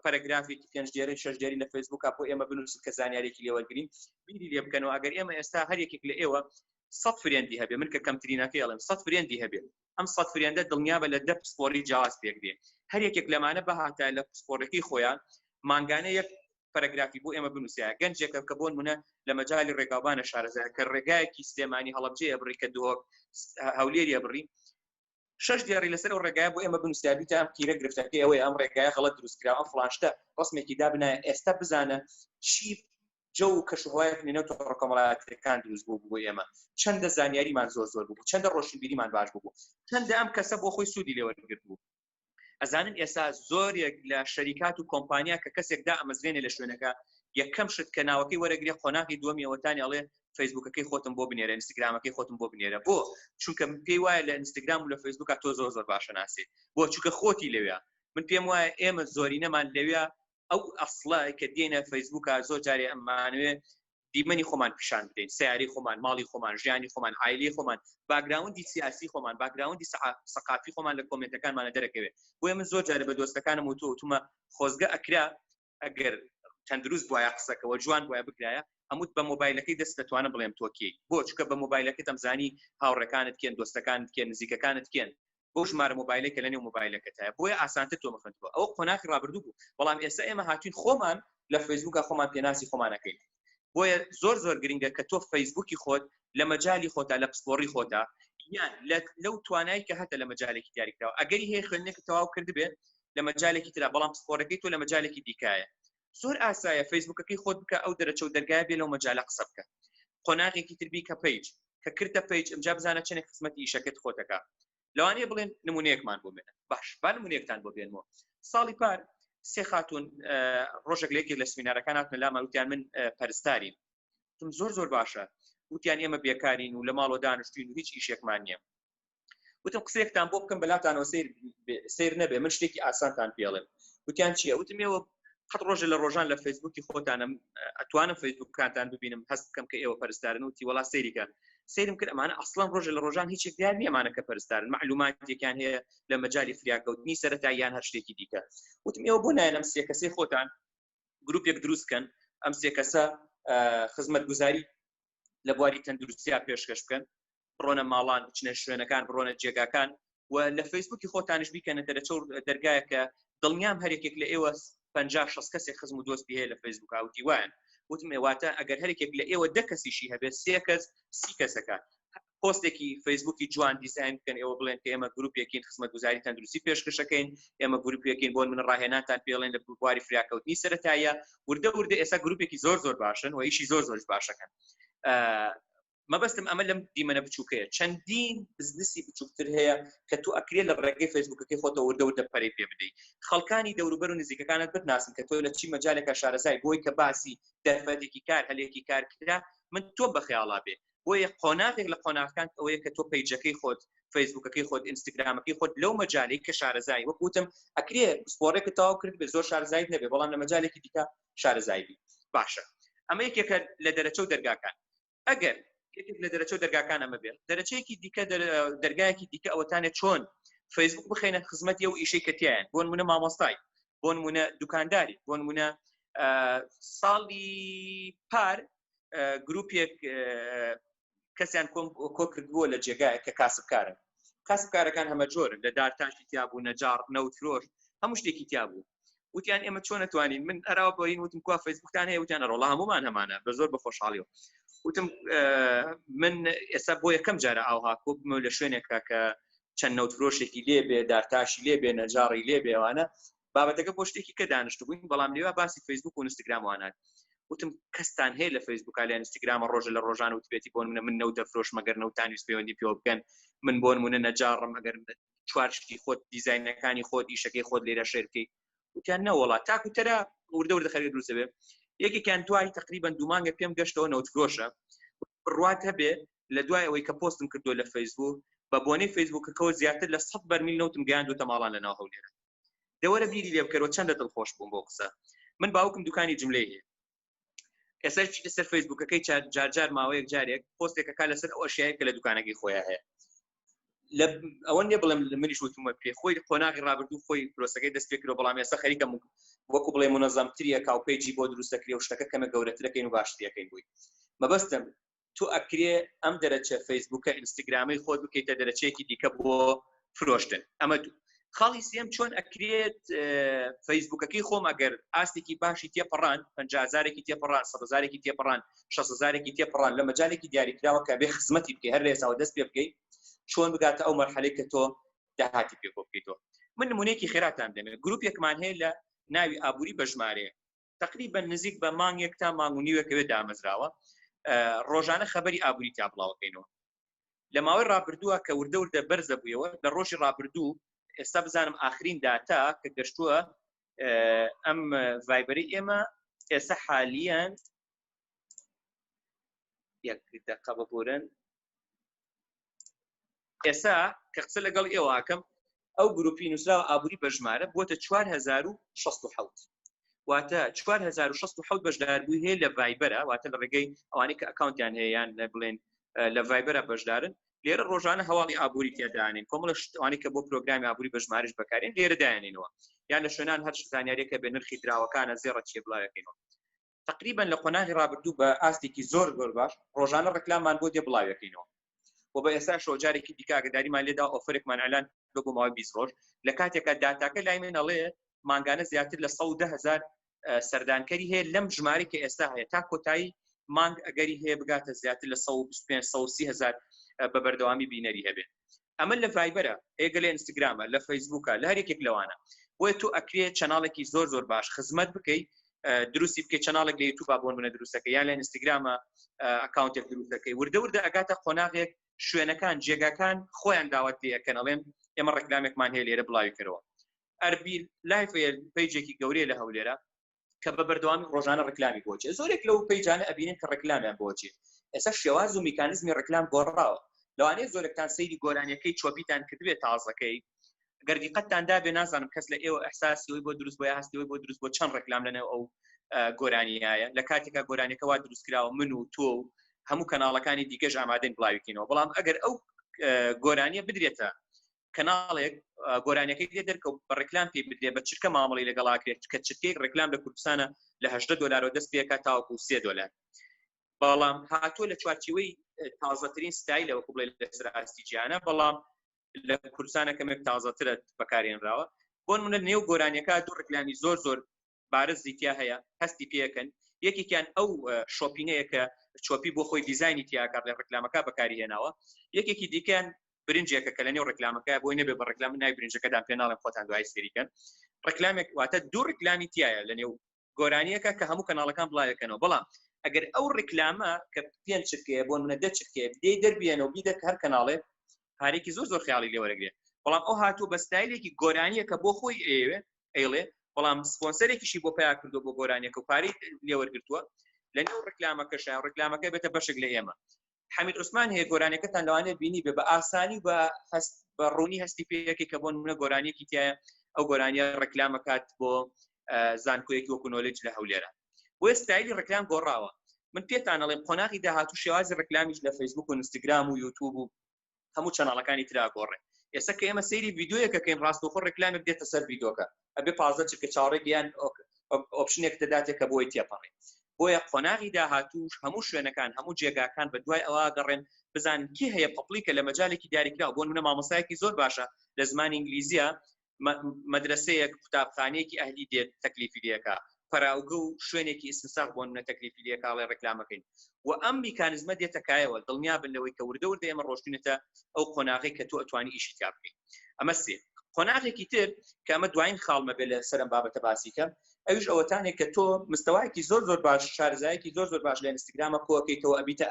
پەرەگرافێکی 5 دیێرە 6 دیێری لە فەیسبووکە بۆ ئێمە بنووسن کە زانیارێکی لێوەرگرین بیری لێ بکەنەوە ئەگەر ئێمە ئێستا هەر یەکێک لە ئێوە 100 فرێندی هەبێ من کە کەمترینەکەی ئەڵێم 100 فرێندی هەبێ ئەم 100 فرێندە دڵنیا بە لە 10 پسپۆڕی جیاواز پێک دێ هەر یەکێک لەمانە بەهاتە لە پسپۆڕەکەی خۆیان مانگانە یەک پەرەگرافی بۆ ئێمە بنووسایە گەنجێکە کە بۆ نمونە لە مەجای ڕێگاوبانە شارەزای کە ڕێگایەکی سلێمانی هەڵەبجەیە بڕی کە دووەک هەولێریە بڕی 6 دیێڕی لەسەر ئەو ڕێگایە بۆ ئێمە بنووسیابیتە ئەم کیرە گرفتەکەی ئەوەیە ئەم ڕێگایە غەڵەت دروستکراوە ئەم فڵانشتە ڕسمێکی دابنایە ئێستا بزانە چی جە و کەشوهەوایەک نێنەوە تۆڕە کۆمەڵایەتەکان دروست بوو بۆ ئێمە چەندە زانیاریمان زۆر بوو چەندە ڕۆشنبیریمان باش بوو چەندە ئەم کەسە بۆ خۆی سوودی لێوەرگرت بوو ئەزانن ئێستا زۆرێک لە شەریکات و کۆمپانیا کە کەسێکدا ئەمەزرێنێ لە شوێنەکە یەکەم شت کە ناوەکەی وەرەگرێ قۆناغی دووەمی ئەوەتانی ئەڵێ فەیسبووکەکەی خۆتم بۆ بنێرە ئینستاگرامەکەی خۆتم بۆ بنێرە بۆ چونکە پێی وایە لە ئینستاگرام و لە فەیسبووکە تۆ زۆر باشە ناسێ بۆ چونکە خۆتی لەوێ من پێم وایە ئێمە زۆری نەمان لەوێ ئەو ئەسڵە کە دێنە فەیسبووکە زۆر جارێ ئەمانوێ دیمەنی خۆمان پیشان بدەین سیاری خۆمان ماڵی خۆمان ژیانی خۆمان عایلی خۆمان باگراوندی سیاسی خۆمان باگراوندی سەقافی خۆمان لە کۆمنتەکانمانە دەرەکەوێت بۆیە من زۆر جارە بە دۆستەکانم وتومە خۆزگە ئەکرا ئەگەر تەندروست بووایە قسەکەەوە جوان بووە بکرایە هەمووت بە مۆبایلەکەی دەست دەتوانە بڵێم تۆکی بۆ چکە بە مۆبایلەکەت ئەمزانی هاوڕەکانت کێن دۆستەکانت کێن نزیکەکانت کێن بۆ ژمارە مۆبایلەکە لەنێو مۆبایلەکەتە بۆیە ئاسانتر تۆ مەخندبووە ئەو قۆناغی ڕابردوو بوو بەڵام ئێستا ئێمە هاتوین خۆمان لە فەیسبووکە خۆمان پێناسی خۆمانەکەین بۆیە زۆر گرنگە کە تۆ فەیسبووکی خۆت لە مەجای خۆتا لە پسپۆڕی خۆتا یان لەو توانایی کە هەتە لە مەجالێکی دیاریکراوە ئەگەری هەیە خوێندنێک تەواو کردبێت لە مەجالێکی ترا بەڵام پسپۆڕەکەی تۆ لە مەجالێکی دیکایە زۆر ئاسایە فەیسبووکەکەی خۆت بکە ئەو دەرەچە و دەرگای بێ لەو مەجالە قسە بکە قۆناغێکی تربی کە پیج کە کردە پیج ئەمجا بزانە چەندێک خزمەتی ئیشەکەت خۆتەکە لەوانەیە بڵێن نمونەیەکمان بۆ بێنە باش با نمونەیەکتان بۆ بێنمەوە ساڵی پار سێ خاتون ڕۆژێک لەیەکی لە سمینارەکان هاتنە لامان وتیان من پەرستاریم وتم زۆر باشە وتیان ئێمە بێکارین و لە ماڵۆ دانیشتوین و هیچ ئیشێکمان نییە وتم قسەیەکتان بۆ بکەم بەلاتانەوە سیر نەبێ من شتێکی ئاسانتان پێڵێم وتیان چییە وتم ئێوە قەت ڕۆژە لە ڕۆژان لە فەیسبووکی خۆتانم ئەتوانم فەیسبووکاتان ببینم هەست بکەم کە ئێوە پەرستارن وتی وەڵا سەیریکە سیرم کرد ئەمانە ئەسڵان ڕۆژە لە ڕۆژان هیچ دیار نییە ئەمانە کە پەرستارن معلوماتێکیان هەیە لە مەجای فریاکەوتنی سەرەتاییان هەر شتێکی دیکە وتم ئێوە بۆ نایەن ئەم سێ کەسەی خۆتان گروپێک دروستکەن ئەم سێ کەسە خزمەتگوزاری لە بواری تەندروستیا پێشکەش بکەن بڕۆنە ماڵان بچنە شوێنەکان بڕۆنە جێگاکان و لە فەیسبووکی خۆتانش بیکەنە دەرەچە دەرگایە کە دڵنیام هەرێکێک لە ئێوە 50-60 کەسێک خزم و دۆستی هەیە لە فەیسبووک ئاوتی وایەن وتم ئێواتە ئەگەر هەرێکێک لە ئێوە 10 کەسیشی هەبێت 3 کەس 30 کەسەکە پۆستێکی فەیسبووکی جوان دیزاین بکەن ئێوە بڵێن کە ئێمە گروپێکین خزمەتگوزاری تەندروستی پێشکەشەکەین ئێمە گروپێکین بۆ من ڕاهێنانتان پێڵێن لە بواری فریاکەوتنی سەرەتاییە وردە ئێستا گروپێکی زۆر باشن و ئیشی زۆر باشەکەن مەبەستم ئەمە لەم دیمەنە بچووکەیە چەندین بزنسی بچووکتر هەیە کە تو ئەکرێت لە ڕێگەی فەیسبووکەکەی خۆتە وردە پەرەی پێ بدەیت خەڵکانی دەوروبەر و نزیکەکانت بتناسن کە تۆ لە چی مەجالێکە شارەزای بۆی کە باسی دەرفەتێکی کار هەلێکی کار کرا من تۆ بەخیاڵا بێ بۆیە قۆناغێک لە قۆناغەکان ئەوەیە کە تۆ پیجەکەی خۆت فەیسبووکەکەی خۆت ئینستاگرامەکەی خۆت لەو مەجالێک کە شارەزای وەکوتم ئەکرێ سپۆڕێکت تەواو کرد بێ زۆر شارەزایت نەبێ بەڵام لە مەجالێکی دیکە شارەزای بی باشە ئەمە یەکێکە لە دەرەچە و دەرگاکان ئەگەر لە دەرەچە و دەرگاکان ئەمە بێت دەرەچەیەکی دیکە دەرگایەکی دیکە ئەوەتانێت چۆن فەیسبووک بخێنە خزمەتی ئەو ئیشەی کەتیایەن بۆ نمونە مامۆستای بۆ نمونە دوکانداری بۆ نمونە ساڵی پار گروپێک کەسیان کۆ کردبووە لە جێگایە کە کاسبکارەکان هەمە جۆرن لە دارتاشی تیابوو نەجار نەوت فرۆش هەموو شتێکی تیابوو وتیان ئێمە چۆن نتوانین من ئەراوە بۆین وتم کو فەیسبووکتان هەیە وتیانە ڕۆڵە هەمومان هەمانە بە زۆر بە خۆشحاڵیەوە وتم من ئێستا بۆ یەکەم جارە ئاوها کۆ بمە لە شوێنێکە کە چەند نەوت فرۆشێکی لێبێ دارتاشی لێبێ نەجاڕی لێبێ ئەوانە بابەتەکە بۆ شتێکی کە دانیشت بووین بەڵام لێوە باسی فەیسبووک و ئینستاگرام وانات وتم کەستان هەیە لە فەیسبووکا لە ئینستاگرامە ڕۆژە لە ڕۆژان وتبێتی بۆ من نەوت دەفرۆش مەگەر نەوتانویست پەیوەندی پێوە بکەن من بۆ نمونە نەجاڕم ئەگەر چوارشتی خۆت دیزاینەکانی خۆت ئیشەکەی خۆت لێرە شێرکەی وتیان نەوەڵا تاکو تەرە وردە خەریک دروستە بێ یەکێکیان دوای تقریبا 2 مانگە پێم گەشتەوە نەوت فرۆشە ڕوات هەبێ لە دوای ئەوەی کە پۆستم کردو لە فەیسبووک بە بۆنەی فەیسبووکەکەەوە زیاتر لە 100 بەرمیل نەوتم گەیاندوتە ماڵان لەناو هەولێرە دەوەرە بیری لێ بکەرەوە چەندە دڵخۆش بووم بۆ قسە من باوکم دوکانی جملەی هەیە ئێستا چیتە سەر فەیسبووکەکەی جار ماوەیەک جارێک پۆستێکەکە لەسەر ئەو ئەشیایە کە لە دوکانەکەی خۆیان هەیە ئەوە نیە بڵێم منیش وتمە پێ خۆی قۆناغی ڕابردوو خۆی پرۆسەکەی دەست پێ کردەوە بەڵام ئێستا خەریکەم وەکو بڵێ منەظەمتریە کاوپێجی بۆ دروستەکرێ و شتەکە کەمە گەورەترەکەین و باشتریەکەین بووی مەبەستم تو ئەکرێ ئەم دەرەچە فەیسبووکە ئینستاگرامی خۆت بکەیتە دەرەچەیەکی دیکە بۆ فرۆشتن ئەمە دوو خاڵی سێم چۆن ئەکرێت فەیسبووکەکەی خۆم ئەگەر ئاستێکی باشی تێپەڕان 50,000 تێپەڕان 100,000 تێپەڕان 6,000 تێپەڕان لە مەجالێکی دیاریکراوە کە بێ خزمەتی بکەی هەر لێساوە دەست پێ بکەیت چۆن بگاتە ئەو مەرحەلەی کە تۆ داهاتی پێ بۆ بکەیتەوە من نمونەیەکی خێراتان دەمێت گروپێکمان هەیە لە ناوی ئابووری بەژمارەیە تقریبا نزیک بە مانگێک تا مانگ و نیوەکەوێ دامەزراوە ڕۆژانە خەبەری ئابووری تا بڵاوەکەینەوە لە ماوەی ڕابردووە کە وردە بەرزە بوویەوە لە ڕۆژی ڕابردوو ئێستا بزانم ئاخرین داتا کە گەشتووە ئەم ڤایبەری ئێمە ئێستا حالیان یەک دقە ببورن ئێستا کە قسە لەگەڵ ئێوە ئاکەم ئەو گروپی نووسراوە ئابووری بەژمارە بۆتە 4067 واتە 4067 بەشداربووی هەیە لە ڤایبەرە واتە لە ڕێگەی ئەوانەی کە ئەکاونتیان هەیە یان بڵێن لە ڤایبەرە بەشدارن لێرە ڕۆژانە هەواڵی ئابووری تێدانین کۆمەڵە شتوانی کە بۆ پرۆگرامی ئابووری بەژمارش بەکارێن لێرە دایانینەوە یان لە شوێنان هەر زانیاریەکە بە نرخی دراوەکانە زێڕە چێ بڵاوەکەینەوە تقریبا لە قۆناغی ڕابردوو بە ئاستێکی زۆر باش ڕۆژانە ڕکلامان بۆ دێ بڵاوەکەینەوە و بە ئێستا شۆجارێکی دیکە ئاگداریمان لێدا ئۆفرێکمان ئەلان بۆ ماوەی 20 ڕۆژ لە کاتێکە داتاکە لای من ئەڵێ مانگانە زیاتر لە 110,000 سەردانکەری هەیە لەم ژمارە کە ئێستا هەیە تا کۆتایی مانگ ئەگەری هەیە بگاتە زیاتر لە 125-130,000 بە بەردەوامی بینەری هەبێ ئەمە لە ڤایبەرە ئێگە لە ئینستاگرامە لە فەیسبووکە لە هەر یەکێک لەوانە بۆیە تۆ ئەکرێت چەناڵێکی زۆر باش خزمەت بکەیت دروستی بکەیت چەناڵێک لە یوتیوب بۆن منە دروستەکە یان لە ئینستاگرامە ئەکاونتێک دروست دەکەی وردە ئەگاتە قۆناغێک شوێنەکان جێگاکان خۆیان داوات لێەکەن ئەڵێن ئێمە ڕێکلامێکمان هەیە لێرە بڵاوی کردەوە ئەربیل لایف پیجێکی گەورەیە لە هەولێرە کە بە بەردەوامی ڕۆژانە ڕێکلامی بۆچێ زۆرێک لەو پیجانە ئەبینن کە ڕێکلامیان بۆچێ ئێستا شێواز و میکانیزمی ڕێکلام گۆڕاوە لەوانەیە زۆرێکتان سەیری گۆرانیەکەی چۆپیتان کردوێت تازەکەی گەردیقەتتاندا بێ نازانم کەس لە ئێوە ئەحساسیەوەی بۆ دروست بۆ یا هەستیەوەی بۆ دروست بۆ چەند ڕێکلام لەنێو ئەو گۆرانیایە لە کاتێکا گۆرانیەکە وا دروست کراوە من و تۆ و هەموو کەناڵەکانی دیکەش ئامادەین بڵاویکەینەوە بەڵام ئەگەر ئەو گۆرانیە بدرێتە کەناڵێک گۆرانیەکەی دێ دەرکەوت بە ڕێکلام پێ بدرێت بە چرکە مامەڵی لەگەڵاکرێت کە چرکەی ڕێکلام لە کوردستانە لە $8 دەست پێکا تاوەکو $3 بەڵام هاتووە لە چوارچێوەی تازەترین ستایلەوە بڵێ لەسەر ئاستی گیانە بەڵام لە کوردستانە کەمێک تازەترە بەکارهێنراوە بۆ نمونە نێو گۆرانیەکە دوو ڕێکلامی زۆر بارزی تیا هەیە هەستی پێکەن یەکێکیان ئەو شۆپینەیە کە چۆپی بۆ خۆی دیزایانی تیاکار لە ڕێکلامەکە بەکارهێناوە یەکێکی دیکەن برنجێکە کە لە نێو ڕێکلامەکە بۆی نەبێ بە ڕێکلام نای برنجەکەدان پێ ناڵێن خۆتان دوای سێریکەن ڕێکلامێک واتە دوو ڕێکلامی تایە لە نێو گۆرانیەکە کە هەموو کەناڵەکان بڵاوەکەنەوە بەڵام ئەگەر ئەو ڕێکلامە کە پێنج چرکەیە بۆ منە دە چرکەیە بدەی دەربێنەوە بیدەک هەر کەناڵێ هارێکی زۆر خیاڵی لێوەرەگرێت بەڵام ئەو هاتوو بە ستایلێکی گۆرانیە کە بۆ خۆی ئەیڵێ بەڵام سپۆنسەرێکیشی بۆ پیا کردو بۆ گۆرانیەکە و پارەی لێوەرگرتووە لە نێو ڕێکلامەکەشە ڕێکلامەکە بێتە بەشێک لە ئێمە حەمید عوسمان هەیە گۆرانیەکەتان لەوانەیە بینی بە ئاسانی بە ڕوونی هەستی پێیەکی کە بۆ نمونە گۆرانیەکی تایە ئەو گۆرانیە ڕێکلامەکات بۆ زانکۆیەکی وەکو نۆلێج لە هەولێرە بۆ ستایلی ڕێکلام گۆڕاوە من پێتان ئەڵێم قۆناغی داهاتوو شێوازی ڕێکلامیش لە فەیسبوک و ئینستاگرام و یوتیوب و هەموو چەناڵەکانی ترا گۆڕێ ئێستا کە ئێمە سەیری ڤیدیۆیەکەکەین ڕاستەوخۆ ڕێکلامێک دێتە سەر ڤیدیۆکە ئەبێ 15 چرکە چاوەڕێک یان ئۆپشنێک دەداتێت کە بۆی تێپەڕێ بۆیە قۆناغی داهاتووش هەموو شوێنەکان هەموو جێگاکان بە دوای ئەوە گەڕێن بزان کی هەیە پەپلیکە لە مەجالێکی دیاریکراوە بۆ نمونە مامۆستایەکی زۆر باشە لە زمانی ئینگلیزیە مەدرسەیەک قوتابخانەیەکی ئەهلی دێت تەکلیفی لێکە پەراوگە و شوێنێکی ئیسنساق بۆ نمونە تەکلیفی لێکاڵێ ڕێکلامەکەین و ئەم میکانیزمە دێتە کایەوە دڵنیا بن لەوەی کە وردە ئێمە ڕۆشتونێتە ئەو قۆناغی کە تۆ ئەتوانی ئیشی تیا بکەیت ئەمە سێ قۆناغێکی تر کە ئەمە دوایین خاڵمە بێ لە سەرم بابەتە باسیکە ئەوش ئەوەتانێک کە تۆ مستەوایەکی زۆر باش شارەزایەکی زۆر باش لە ئینستاگرامە کۆکەیتەوە ئەبیتە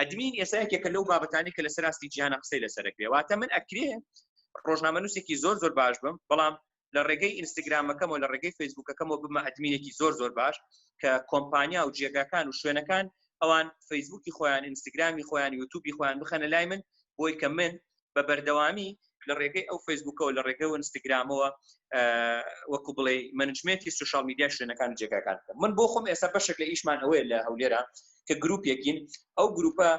ئەدمین ئێسایەکێکە لەو بابەتانی کە لەسەر ئاستی جیهانە قسەی لەسەرەکرێ واتە من ئەکرێ ڕۆژنامەنووسێکی زۆر باش بم بەڵام لە ڕێگەی ئینستاگرامەکەم و لە ڕێگەی فەیسبووکەکەمەوە بمە ئەدمینێکی زۆر باش کە کۆمپانیا و جێگاکان و شوێنەکان ئەوان فەیسبووکی خۆیان ئینستاگرامی خۆیان یوتیوبی خۆیان بخەنە لای من بۆی کە من بە بەردەوامی لە ڕێگەی ئەو فەیسبووکەوە لە ڕێگەی ئینستاگرامەوە وەکو بڵێ مەنیجمنتی سوشال میدیا شوێنەکان جێگاکان من بۆ خۆم ئێستا بەشێک لە ئیشمان ئەوەیە لە هەولێرە کە گروپێکین ئەو گروپە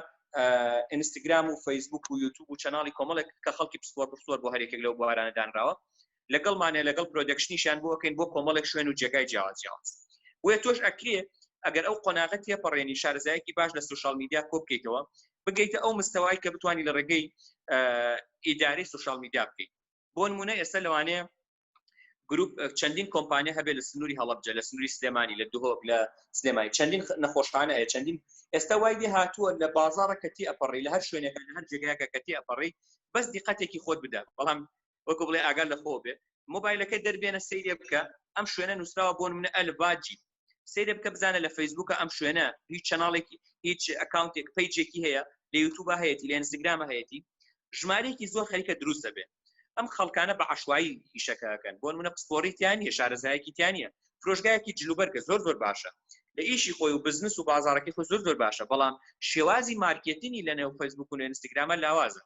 ئینستاگرام و فەیسبوک و یوتیوب و چەناڵی کۆمەڵێک کە خەڵکی پسپۆر بۆ هەرێکێک لەو بوارانە دانراوە لەگەڵمانێ لەگەڵ پرۆدەکشنیشان بۆکەین بۆ کۆمەڵێک شوێن و جێگای جیاواز وێ تۆش ئەکرێ ئەگەر ئەو قۆناغە تێپەڕێنی شارەزایەکی باش لە سوشال میدیا کۆ بکەیتەوە بگەیتە ئەو مستەوای کە بتوانانی لە ڕێگەی ئیداری سوشال میدیا بکەیت بۆ نمونە ئێستا لەوانەیە گروپ چەندین کۆمپانیا هەبێت لە سنووری هەڵەبجە لە سنووری سلێمانی لە دوهۆک لە سلێمانی چەندین نەخۆشخانە هەیە چەندین ئێستا وای دی هاتووە لە بازاڕە کەتی ئەپەڕی لە هەر شوێنێک لە هەر جێگایەکە کەتی ئەپەڕی بەس دیقەتێکی خۆت بدە بەڵام وەکو بڵێ ئاگار لە خۆ بێ مۆبایلەکە دەربێنە سەیرێ بکە ئەم شوێنە نووسراوە بۆ نمونە ئەلباجی سەیرێ بکە بزانە لە فەیسبووکە ئەم شوێنە هیچ چەناڵێکی هیچ ئەکاونتێک پیجێکی هەیە لە یوتیوبە هەیەی لە ئینستاگرامە هەیەی ژمارەیەکی زۆر خەریکە دروست دەبێت ئەم خەڵکانە بە عەشوایی ئیشەکەکەن بۆ نمونە پسپۆڕیتیان نیە شارەزایەکی تیان نیە فرۆشگایەکی جلوبەرگە زۆر باشە لە ئیشی خۆی و بزنس و بازاڕەکەی خۆی زۆر باشە بەڵام شێوازی مارکێتینی لە نێو فەیسبوک و ئینستاگرامە لاوازە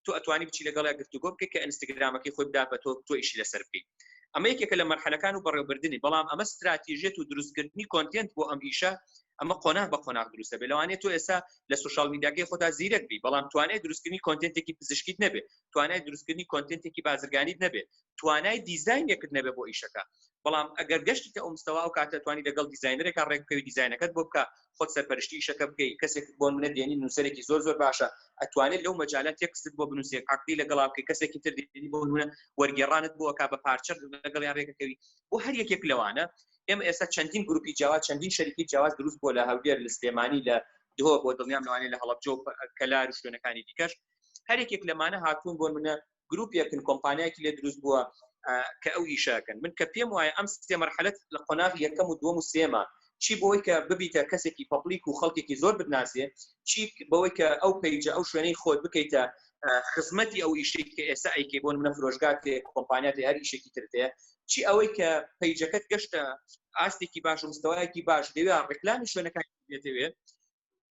تۆ ئەتوانی بچی لەگەڵ گفتوگۆ بکەیت کە ئینستاگرامەکەی خۆی بدا بە تۆ ئیشی لەسەر بکەیت. ئەمە یەکێکە لە مەرحەلەکان و بەڕێوەبردننی، بەڵام ئەمە استراتیژیەت و دروستکردنی کۆنتنت بۆ ئەم ئیشە ئەمە قۆناغ بە قۆناغ دروستە بێت. لەوانەیە تۆ ئێستا لە سوشال میدیاکەی خۆتا زیرەک بی، بەڵام توانای دروستکردنی کۆنتنتێکی پزیشکیت نەبێت، توانای دروستکردنی کۆنتنتێکی بازرگانیت نەبێت، توانای دیزاینێکت نەبێت بۆ ئیشەکە. بەڵام ئەگەر گەشتیتە ئەو مستەوا و کاتە توانی لەگەڵ دیزاینەرێکا ڕێک بکەوی دیزاینەکەت بۆ بکە، خۆت سەرپەرشتی ئیشەکە بکەی، کەسێک بۆ منە دێنی نووسەرێکی زۆر باشە ئەتوانێت لەو مەجالات تێکست بۆ بنووسێت، عەقدی لەگەڵا بکەی، کەسێکی تر دێنی بۆ منە وەرگێڕانت بۆ کا بە پارچە لەگەڵ یان ڕێکەکەوی. بۆ هەر یەکێک لەوانە ئێمە ئێستا چەندین گروپی جیاواز، چەندین شەریکی جیاواز دروست بۆ لە هەولێر، لە سلێمانی، لە دهۆ، بۆ دڵنیام لەوانەیە لە هەڵەبجە و کەلار و شوێنەکانی دیکەش. هەر یەکێک لەمانە هاتوون بۆ منە گروپێکن، کۆمپانیایەکی لێ دروست بووە کە ئەو ئیشەکەن. من کە پێم وایە ئەم سێ مەرحەلەت لە قۆناغی یەکەم و دووەم و سێمە، چی بۆی کە ببیتە کەسێکی پەبلیک و خەڵکێکی زۆر بناسێ، چی بەوەی کە ئەو پیجە ئەو شوێنەی خۆت بکەیتە خزمەتی ئەو ئیشەی کە ئێستا ئەیکەی بۆ منە فرۆشگاتێ کۆمپانیات هەر ئیشێکی ترتەیە، چی ئەوەی کە پیجەکەت گەشتە ئاستێکی باش و مستەوایەکی باش دەوێت ڕێکلامی شوێنەکانی بێتەوێت،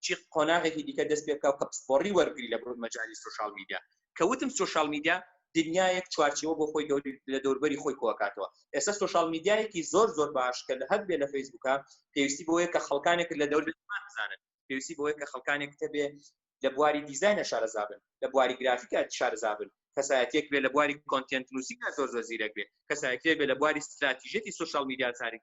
چی قۆناغێکی دیکە دەست پێ بکە و پسپۆڕی وەرگری لە مەجای سوشال میدیا. کەوتم سوشال میدیا دنیایەک چوارچێوە بۆ خۆی لە دەوربەری خۆی کۆکاتەوە. ئێستا سوشال میدیایەکی زۆر باش کە لە هەر بێ لە فەیسبووکە پێویستی بۆیە کە خەڵکانێک لە دەوربەرمان بزانن، پێویستی بۆیە کە خەڵکانێک تەبێ لە بواری دیزاینە شارەزابن، لە بواری گرافیکە شارەزابن، کەسایەتێک بێ لە بواری کۆنتنت نووسینە زۆر زیرەک بێ، کەسایەتێک بێ لە بواری استراتیژیەتی سوشال میدیا چارێک.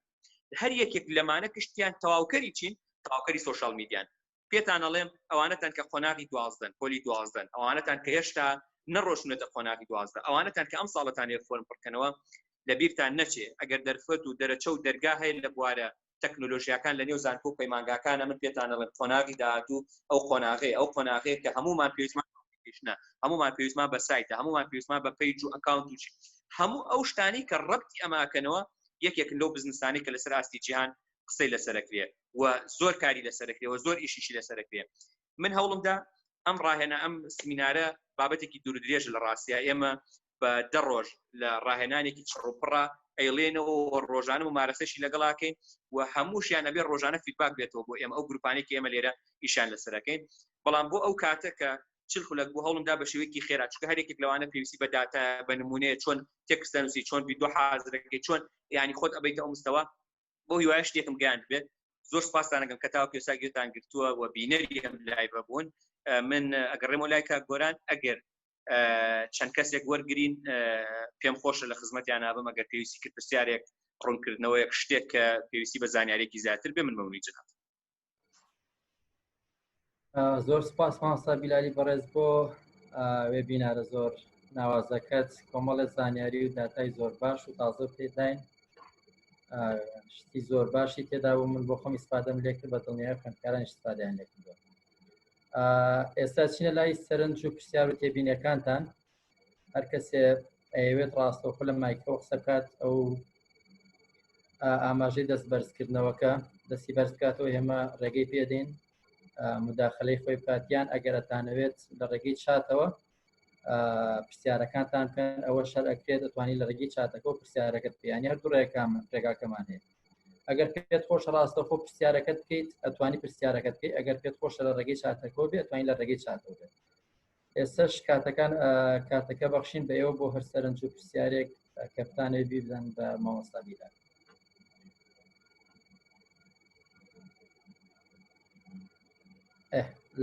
هەر یەکێک لەمانە کشتیان تەواوکەری چین، تەواوکەری سوشال میدیان. پێتان ئەڵێم ئەوانەتان کە قۆناغی 12 پۆلی 12، ئەوانەتان کە هێشتا نەڕۆشنێتە قۆناغی 12، ئەوانەتان کە ئەم ساڵەتان فۆرم پڕکەنەوە لەبیرتان نەچێ. ئەگەر دەرفەت و دەرەچە و دەرگا هەیە لە بوارە تەکنۆلۆژیاکان لە نێو زانکۆ و پەیمانگاکانە، من پێتان ئەڵێم قۆناغی داهاتوو ئەو قۆناغەیە کە هەمومان پێویستمان پێشنە، هەمومان پێویستمان بە سایتە، هەمومان پێویستمان بە پیج و ئەکاونت و هەموو ئەو شتانی کە ڕەبتی ئەماکەنەوە یەکێکن لەو بزنسانی کە لەسەر ئاستی جیهان قسەی لەسەرەکرێ و زۆر کاری لەسەرەکرێ و زۆر ئیشیشی لەسەرەکرێ. من هەوڵمدا ئەم ڕاهێنە ئەم سمینارە بابەتێکی دوورودرێژ لە ڕاستیە ئێمە بە 10 ڕۆژ لە ڕاهێنانێکی چڕوپڕە ئەیڵێنەوە ڕۆژانە ممارەسەشی لەگەڵاکەین و هەمووشیان ئەبێ ڕۆژانە فیدباک بێتەوە بۆ ئێمە ئەو گروپانێکی ئێمە لێرە ئیشان لەسەرەکەین. بەڵام بۆ ئەو کاتە کە چل خولەک بۆ هەوڵمدا بە شێوەیەکی خێرا، چونکە هەر یەکێک لەوانە پێویستی بە داتا بە نمونەیە چۆن تێکست دەنووسی، چۆن ڤیدیۆ حازرەکەی، چۆن یعنی خۆت ئەبەیتە ئەو مستەوا بۆ هیوایە شتێکم گەیاند بێت. زۆر سپاستانەکەم کە تاوەکو ئێستا گوێتان گرتووە و بینەری ئەم لایڤە بوون. من ئەگەڕێمەوە لای کاک گۆران، ئەگەر چەند کەسێک وەرگرین پێم خۆشە لە خزمەتیان نابم، ئەگەر پێویستی کرد پرسیارێک ڕوونکردنەوەیەک شتێک کە پێویستی بە زانیارێکی زیاتر بێ من مەمنوی جناب. زۆر سپاس مامۆستا بیلالی بەڕێز بۆ وێبینارە زۆر ناوازەکەت، کۆمەڵە زانیاری و داتای زۆر باش و تازە پێداین، شتی زۆر باشی تێدا بوو. من بۆ خۆم ئیسپادەم لێکرد، بە دڵنیای خوێندکاران ئیسپادەیان لێکردووە. ئێستا چینە لای سەرنج و پرسیار و تێبینیەکانتان. هەر کەسێ ئەوێت ڕاستەوخۆ لە مایکرۆ قسە بکات، ئەو ئاماژەی دەست بەرزکردنەوەکە دەستی بەرز بکاتەوە، ئێمە ڕێگەی پێدەین مداخلەی خۆی بکاتیان. ئەگەر ئەتانەوێت لە ڕێگەی چاتەوە پرسیارەکانتان بکەن، ئەوە شەر ئەکرێت دەتوانین لە ڕێگەی چاتەکەەوە پرسیارەکەت بکەیان، هەردوو ڕێگاکەمان هەیە. ئەگەر پێت خۆشە ڕاستەوخۆ پرسیارەکەت بکەیت ئەتوانی پرسیارەکەت بکەیت، ئەگەر پێت خۆشە لە ڕێگەی چاتەکەەوە بێت ئەتوانین لە ڕێگەی چاتەوە بێت. ئێستاش کاتەکە بەخشین بە ئێوە بۆ هەر سەرنج و پرسیارێک کە بتانەوێت بیبدەن بە مامۆستا بیلال.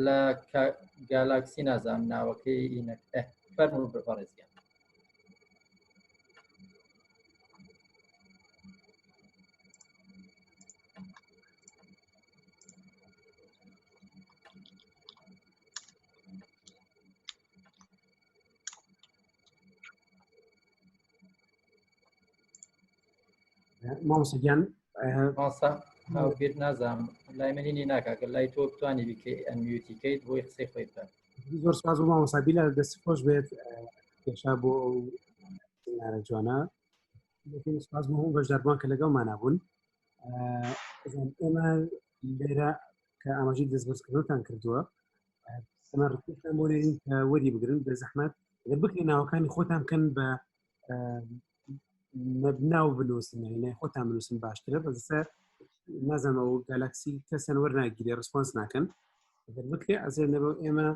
لە گالاکسی نازانم ناوەکەی ئینەک فەرموو بەڕێزیان. مامۆستا گیان بیر نازانم لای منینی ناکاکە لای تۆ بتوانانی بیکەی ئەنمیوتیکەیت بۆی قسەی خۆی بکات. زۆر سپاس بۆ مامۆستا بیلال، دەستی خۆش بێت کێشا بۆ ئەو سمینارە جوانە. سپاس بۆ هەموو بەشداربووان کە لەگەڵمان بوون. ئێمە لێرە کە ئاماژەی دەستبەرزکردنەوەتان کردووە، ئەمە ڕێکمان بۆ لێرین کە وەری بگرن بە زەحمەت بکرێن ناوەکانی خۆتان بکەن بە ناو بنووسن، لای خۆتان بنووسن باشترە. بەزەسەر نازانم ئەو گالاکسی کەسیان وەرناگیرێ ڕسپۆنس ناکەن. ئەگەر بکرێ ئەزێنەوە ئێمە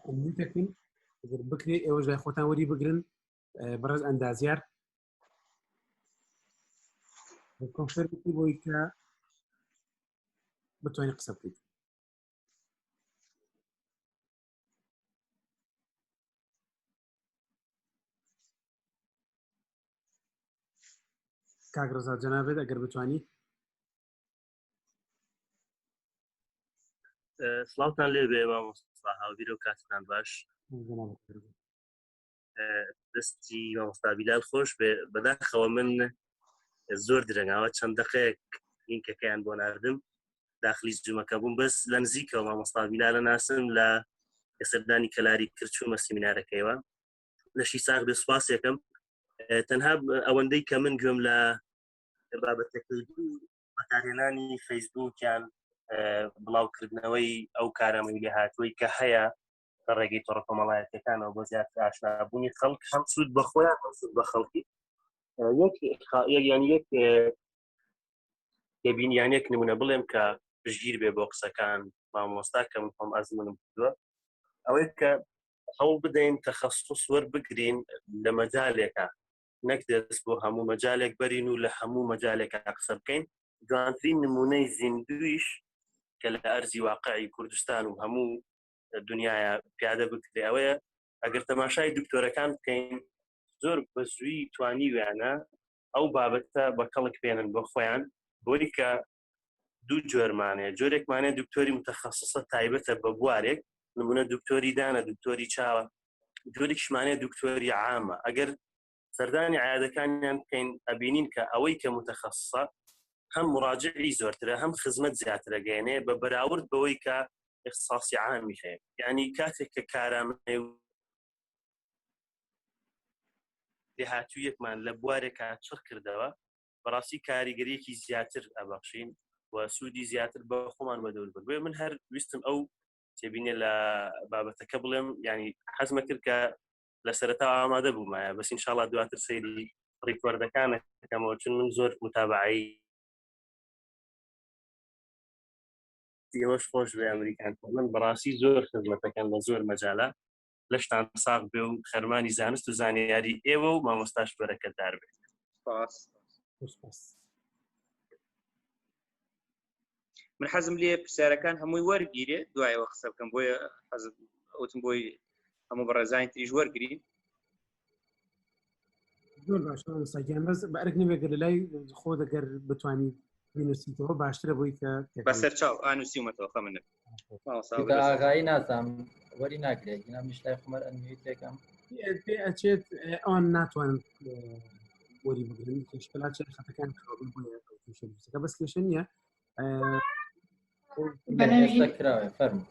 ئەمنیتەکەین ئەگەر بکرێ ئێوەش لای خۆتان وەری بگرن بەڕێز ئەندازیار کۆنفەرمی بۆی کە بتوانین قسە بکەیت. کاک ڕەزا جەنابێت ئەگەر بتوانیت. سڵاوتان لێبێ مامۆستا هاوبیر و کاتتان باش. دەستی مامۆستا بیلال خۆش بێ. بەداخەوە من زۆر درەنگاوە چەند دقەیەک لینکەکەیان بۆ ناردم داخلی جومەکە بووم بەس لە نزیکەوە مامۆستا بیلالە ناسم لە سەردانی کەلاری کرد چوومە سیمینارەکەیەوە لەشی ساغ بێ سوپاس یەکەم تەنها ئەوەندەی کە من گوێم لە بابەتەکەی بەکارهێنانی فەیسبووکیان بڵاوکردنەوەی ئەو کارەمەی لێ هاتووی کە هەیە ڕێگەی تۆڕە کۆمەڵایەتەکانەوە بۆ زیاتر ئاشنابوونی خەڵک هەم سوود بە خۆیان هەم سوود بە خەڵکی یەک دەبین یان یەک نمونە بڵێم کە پشتگیر بێ بۆ قسەکان مامۆستا کە من خۆم ئەزمونم کردووە ئەوەی کە هەوڵ بدەین تەخەسوس وەربگرین لە مەجالێکە نەک دەست بۆ هەموو مەجالێک بەرین و لە هەموو مەجالێکە قسە بکەین. جوانترین نمونەی زیندویش کە لە ئەرزی واقعی کوردستان و هەموو دنیاە پیادە بکرێ ئەوەیە ئەگەر تەماشای دکتۆرەکان بکەین زۆر بە زووی توانی ویانە ئەو بابەتە بە کەڵک بێنن بۆ خۆیان بۆی کە دوو جۆرمانەیە جۆرێکمانێ دکتۆری متەخەسسە تایبەتە بە بوارێک نمونە دکتۆری دانە دکتۆری چاوە جۆرێکشمانێ دکتۆری عامە ئەگەر سەردانی عیادەکانیان بکەین ئەبینین کە ئەوەی کە متەخەسسە هەم مراجعی زۆرترە هەم خزمەت زیاترە گەێنێ بە بەراورد بەوەی کە اختصاصی عامی هەیە یعنی کاتێک کە کارامەی دێهاتوویەکمان لە بوارێکە چڕ کردەوە بەڕاستی کاریگەریەکی زیاتر ئەبەخشین و سوودی زیاتر بە خۆمان بەدەور بێ. من هەر ویستم ئەو تێبینێ لە بابەتەکە بڵێم ینی حەزمە کرد کە لە سەرەتا ئامادە بوومایە بەس ئینشاڵڵا دواتر سەیری ڕیکۆردەکانەکەمەوە چون من زۆر متابعی ئێوەش خۆش بێ ئەمریکان من بەڕاستی زۆر خزمەتەکەن لە زۆر مەجاالە لەشتان ساغ بێ و خەرمانی زانست و زانیاری ئێوە و مامۆستاش بەرەکەتدار بێت. من حەزم لێ پرسیارەکان هەمووی وەرگیرێ دوایەوە قسە بکەم بۆیە ئەوتم بۆی هەموو بەڕێزانی تریش وەرگری. زۆر باشە ساگیان بەس بەرگ نوێگەر لای خۆ دەگەر بتوانیت بینوسیتەوە باشترە بۆی کە بەسەر چاو ئانوسیومەتەوە خە منە ئاغایی نازانم وەری ناگرێت نامیش لای خۆمەر ئەنوێتێکم پێ ئەچێت ئەوان ناتوانن وەری بگرن کێشکەلا چێت خەتەکان بۆیە بەس کێشە نییە کراوێ فەرمو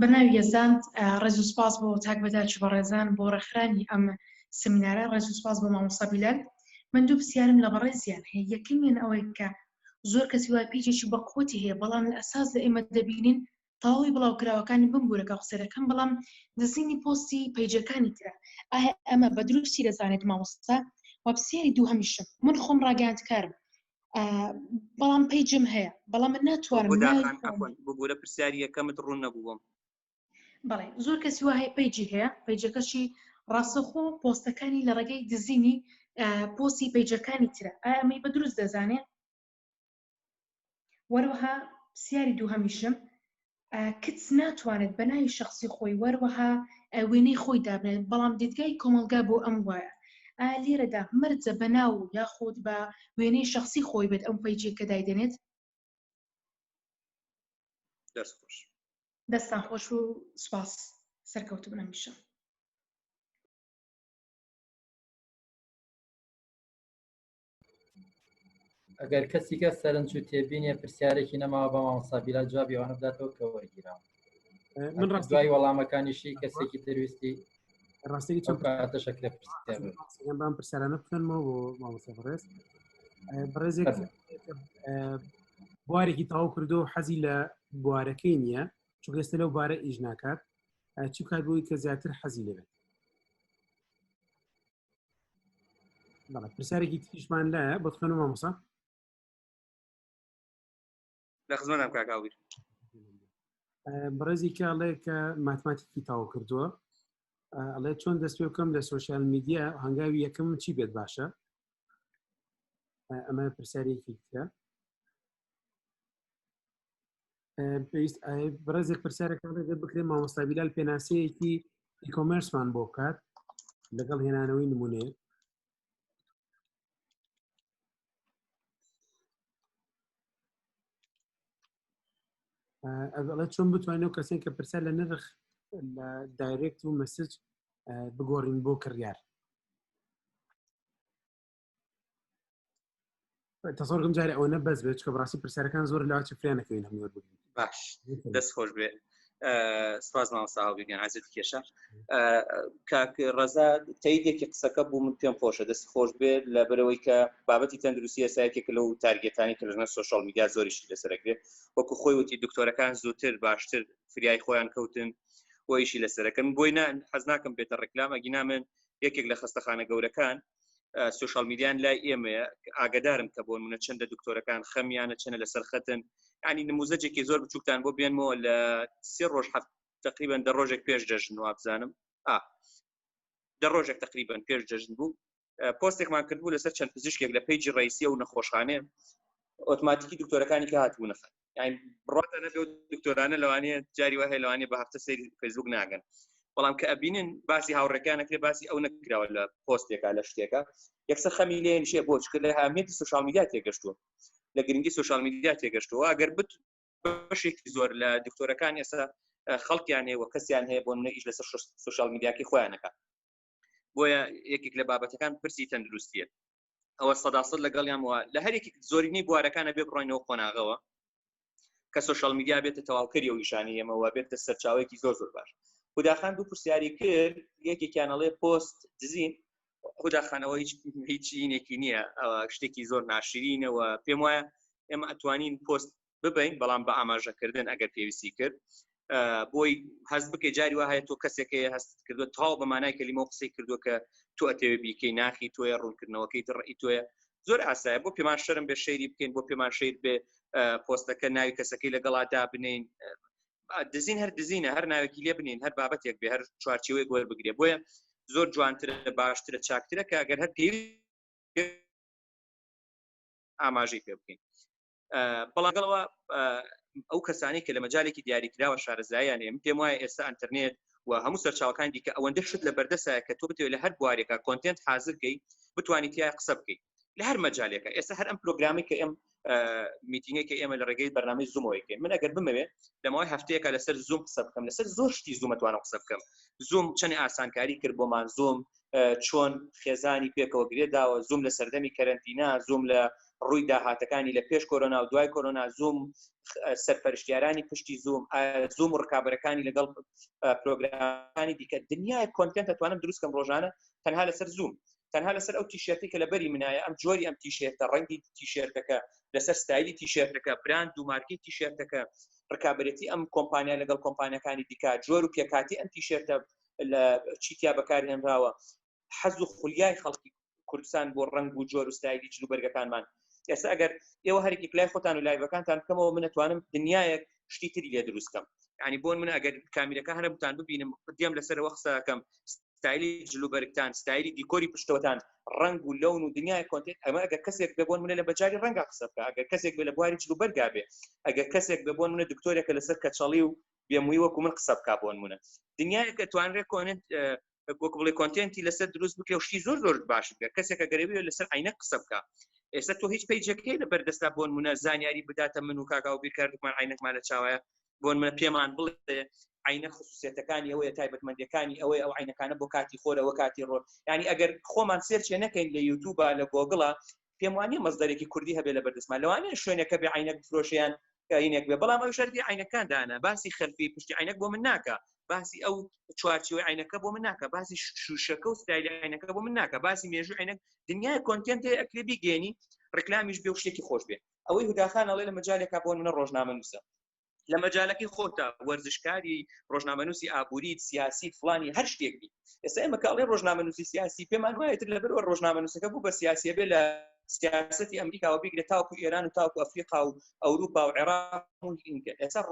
بەناوی یەزاند ڕێز و سپاس بۆ تاک بەداچ بە ڕێزان بۆ ڕێکخرانی ئەم سمینارە ڕێز و سپاس بۆ مامۆستا بیلال. من دوو پرسیارم لە بەڕێزیان هەیە یەکەمیان ئەوەی کە زۆر کەسی وای پێیجێکی بەقوتی هەیە بەڵام لە ئەساس لە ئێمە دەبینین تەواوی بڵاوکراوەکانی بمبورەکە قسەرەکەم بەڵام دەزینی پۆستی پەیجەکانی ترە ئایا ئەمە بە دروستی دەزانێت مامۆستا و پرسیاری دوو هەمیشم من خۆم ڕاگەاندکارم بەڵام پەیجم هەیە بەڵام من ناتوانم بگورە پرسیاری یەکەمت ڕوون نەبووم. بەڵێ زۆر کەسی وا هەیە پەیجی هەیە پەیجەکەشی ڕاستەخۆ پۆستەکانی لە ڕێگەی دزینی پۆستی پەیجەکانی ترە ئایا ئەمەی بە دروست دەزانێت؟ وەروەها پرسیاری دوو هەمیشم کچ ناتوانێت بە ناوی شخصی خۆی وەروەها وێنەی خۆی دابنێت بەڵام دیدگای کۆمەلگا بۆ ئەم وایە لێرەدا مەرجە بە ناو یاخود بە وێنەی شخصی خۆی بێت ئەم پەیجێکە دایدێنێت؟ دەستان خۆش و سوپاس سەرکەوت بن هەمیشە. ئەگەر کەسی کە سەرنجوو تێبینێ پرسیارێکی نەماوە بە مامۆستا بیلال جوابی ئەوانە بداتەوە کە وەرگیراوە من دوای وەڵامەکانیشی کەسێکی دەویستی ڕاستێکی چەند کاتە شەکرە بام پرسیارانە بکەنمەوە بۆ مامۆستا بەڕێز بەڕێزێک بوارێکی تەواو کردو و حەزی لە بوارەکەی نییە چونکە ئێستا لەو بارە ئیش ناکات چی کات بۆی کە زیاتر حەزی لەبێت. پرسیارێکی تریشمان لایە بۆ خوێنەوە مامۆستا لە خزمەتم کاک هاوبیر. بەڕێزی کاڵێ کە ماتماتیکی تاوا کردووە ئەڵێ چۆن دەست پێ بکەم لە سوۆشیال میدیا هەنگاوی یەکەم چی بێت باشە؟ ئەمە پرسیارێکی ترە. پێویست بەڕێزێک پرسیارەکان دەبێت بکرێن مامۆستا بیلال پێناسەیەکی ئیکۆمێرسمان بۆ بکات لەگەڵ هێنانەوەی نمونەیە. ئەڵێ چۆن بتوانێت کەسێک کە پرسیار لە نرخ لە دایرێکت و مەسج بگۆڕین بۆ کڕیار. تەسەوڕکەم جارێ ئەوە نەبەس بێت چکە بەڕاستی پرسیارەکان زۆر لاواچی فریانەکەوین هەموو بگرین. باش دەست خۆش بێ. سپاس مامۆستا هاوبیرگیان عەزیزی کێشە. کاک ڕەزا تەیدێکی قسەکە بوو من پێم خۆشە دەست خۆش بێت لەبەرەوەی کە بابەتی تەندروستی ئێستاەکێک لەو تارگێتانی کە لەژنە سۆشیال میدیا زۆریشی لەسەرەکرێت وەکو خۆی وتی دکتۆرەکان زووتر باشتر فریای خۆیان کەوتن و ئیشی لەسەرەکەن بۆی حەز ناکەم بێتە ڕێکلام ئەگینا من یەکێک لە خەستەخانە گەورەکان سوشال میدیان لای ئێمەیە ئاگدارم کە بۆ منە چەندە دکتۆرەکان خەمیانە چەنە لەسەر خەتن ینی نموزەجێکی زۆر بچووکتان بۆ بێنمەوە لە 3 ڕۆژ تقریبا 10 ڕۆژێک پێش جەژن وابزانم 10 ڕۆژێک تقریبا پێش جەژن بوو پۆستێکمان کردبوو لەسەر چەند پزیشکێک لە پیجی ڕئیسیە و نەخۆشخانەیە ئۆتۆماتیکی دکتۆرەکانی کە هاتبوو نەخەن یعنی بڕاتە نەبێ دکتۆرانە لەوانەیە جاری وهەیە لەوانەیە بە هەفتە سەیری فەیسبوک ناگەن بەڵام کە ئەبینن باسی هاوڕێکانەکرێ باسی ئەو نەکراوە لە پۆستێکا لە شتێکە یەکسەر خەمی لێ نشێ بۆ چکە لە هەمێتی سوشال میدیا تێگەشتووە لە گرنگی سوشال میدیا تێگەشتووە ئەگەر بەشێکی زۆر لە دکتۆرەکان ئێستا خەڵکیان هەیە و کەسیان هەیە بۆ منە ئیش لەسەر سوشال میدیاکی خۆیانەکە بۆیە یەکێک لە بابەتەکان پرسی تەندروستیە ئەوە 100% لەگەڵیان وە لە هەرێکی زۆرینەی بوارەکانە بێ بڕۆینەوە قۆناغەوە کە سوشال میدیا بێتە تەواوکەری و نیشانی ئێمەوە بێتە سەرچاوەیەکی زۆر زۆر باش خوداخان دوو پرسیاری کرد یەکێکیانەڵێ پۆست دزین خوداخانەوە هیچ اینێکی نییە شتێکی زۆر ناشرینەوە پێم وایە ئێمە ئەتوانین پۆست ببین بەڵام بە ئاماژەکردن ئەگەر پێویستی کرد بۆی هەست بکەی جاری وایە تۆ کەسێکی هەست کردووە تاو بە مانای کەلیمە و قسەی کردووە کە تۆ ئەتەوێ بیکەی ناخی تۆیە ڕوونکردنەوەکەی ڕئی تۆیە زۆر ئاسایە بۆ پێمان شەرم بێ شەیری بکەین بۆ پێمان شەیر بێ پۆستەکە ناوی کەسەکەی لەگەڵادا بنین دزین هەر دزینە هەر ناوێکی لێ بنین هەر بابەتێک بێ هەر چوارچێوەیەک وەربگرێ بۆیە زۆر جوانترە باشترە چاکترە کە ئەگەر هەر پێویست ئاماژەی پێ بکەین بەڵامەوە ئەو کەسانی کە لە مەجالێکی دیاریکراوە شارەزاییان هەیە پێم وایە ئێستا ئینتەرنێت و هەموو سەرچاوەکانی دیکە ئەوەندە شت لە بەردەسایە کە تۆ بتوێت لە هەر بوارێکە کۆنتنت حازرکەی بتوانیت تیا قسە بکەیت لە هەر مەجالێکە ئێستا هەر ئەم پرۆگرامی کە ئێم میتینگێکی ئێمە لە ڕێگەی بەرنامەی زوومەوەیکەین من ئەگەر بمەوێت لەماوەی هەفتەیەکە لەسەر زووم قسە بکەم لەسەر زۆر شتی زووم ئەتوانم قسە بکەم زووم چەندی ئاسانکاری کرد بۆمان زووم چۆن خێزانی پێکەوە گرێداوە زووم لە سەردەمی کەرەنتینا زووم لە ڕووی داهاتەکانی لە پێش کۆرۆنا و دوای کۆرۆنا زووم سەرپەرشتیارانی پشتی زووم زووم و ڕکابەرەکانی لەگەڵ پرۆگرامانی دیکە دنیای کۆنتنت ئەتوانم دروستکەم ڕۆژانە تەنها لەسەر زووم تەنها لەسەر ئەو تیشێرتی کە لە بەری منایە ئەم جۆری ئەم تیشێرتە ڕەنگی تیشێرتەکە لەسەر ستایلی تیشێرتەکە براند و مارکی تیشێرتەکە ڕکابەتی ئەم کۆمپانیا لەگەڵ کۆمپانیەکانی دیکە جۆر و پێکاتی ئەم تیشێرتە لە چیتیا بەکارهێنراوە حەز و خولیای خەڵکی کوردستان بۆ ڕنگ و جۆر و ستایلی جلوبەرگەکانمان ئێستا ئەگەر ئێوە هەرێکی لای خۆتان و لایڤەکانتان بکەمەوە من ئەتوانم دنیایەک شتی تری لێ دروستکەم یعنی بۆن من ئەگەر کامیرەکە هەرە بتان ببینم دێم لەسەرەوە قسەکەم ستایلی جلوبەرگتان ستایلی دیکۆری پشتەوەتان ڕنگ و لەون و دنیای کۆنتنت ئەمە ئەگەر کەسێک بێبوون منە لە بەجاری ڕەنگە قسە بکە ئەگەر کەسێک بێ لە بواری جلوبەرگا بێ ئەگەر کەسێک بێبوون منە دکتۆرێکە لەسەر کەچەڵی و بێمووی وەکو من قسە بکا بۆن منە دنیایەک ئەتوانرێت کۆنت وەکو بڵێ کۆنتنتی لەسەر دروست بکە و شتی زۆر زۆر باش بکە کەسێک ئەگەرێبێ لەسەر عینە قسە بکە ئێستا تۆ هیچ پیجەکەی لە بەردەستا بۆن منە زانیاری بداتە من و کاکا و بیرکردمان عینەکمان لە چاوایە بۆن منە پێمان بڵێ عینە خصوصیەتەکانی ئەوەیە تایبەتمەندیەکانی ئەوەی ئەو عینەکانە بۆ کاتی خۆرەوە کاتی ڕۆ ینی ئەگەر خۆمان سێرچێ نەکەین لە یوتیوبە لە گۆگڵە پێم وانە مەزدەرێکی کوردی هەبێ لە بەردەستمان لەوانەیە شوێنەکە بێ عینەک بفرۆشیان عینێک بێ بەڵام ئەو شەردی عینەکاندانە باسی خەلفی پشتی عینەک بۆ من ناکە باسی ئەو چوارچێوەی عینەکە بۆ من ناکە باسی شوشەکە و ستایلی عینەکە بۆ من ناکە باسی مێژوو عینەک دنیای کۆنتنت هەیە ئەکرێ بیگەێنی ڕکلامیش بێ و شتێکی خۆش بێ ئەوەی هوداخان ئەڵێ لە مەجالێکا بۆن منە ڕۆژنامەنووسە لە مەجالەکەی خۆتە وەرزشکاری ڕۆژنامەنووسی ئابووریت سیاسی فلانی هەر شتێک بی ئێستا ئێمە کاڵێ ڕۆژنامەنووسی سیاسی پێمان وایە تر لەبەر ڕۆژنامەنووسەکە بوو بە سیاسیە بێ لە سیاسەتی ئەمریکا و بیگرێت تاوکو ئێران و تاوکو ئەفریقا و ئەوروپا و عێراق ئێستا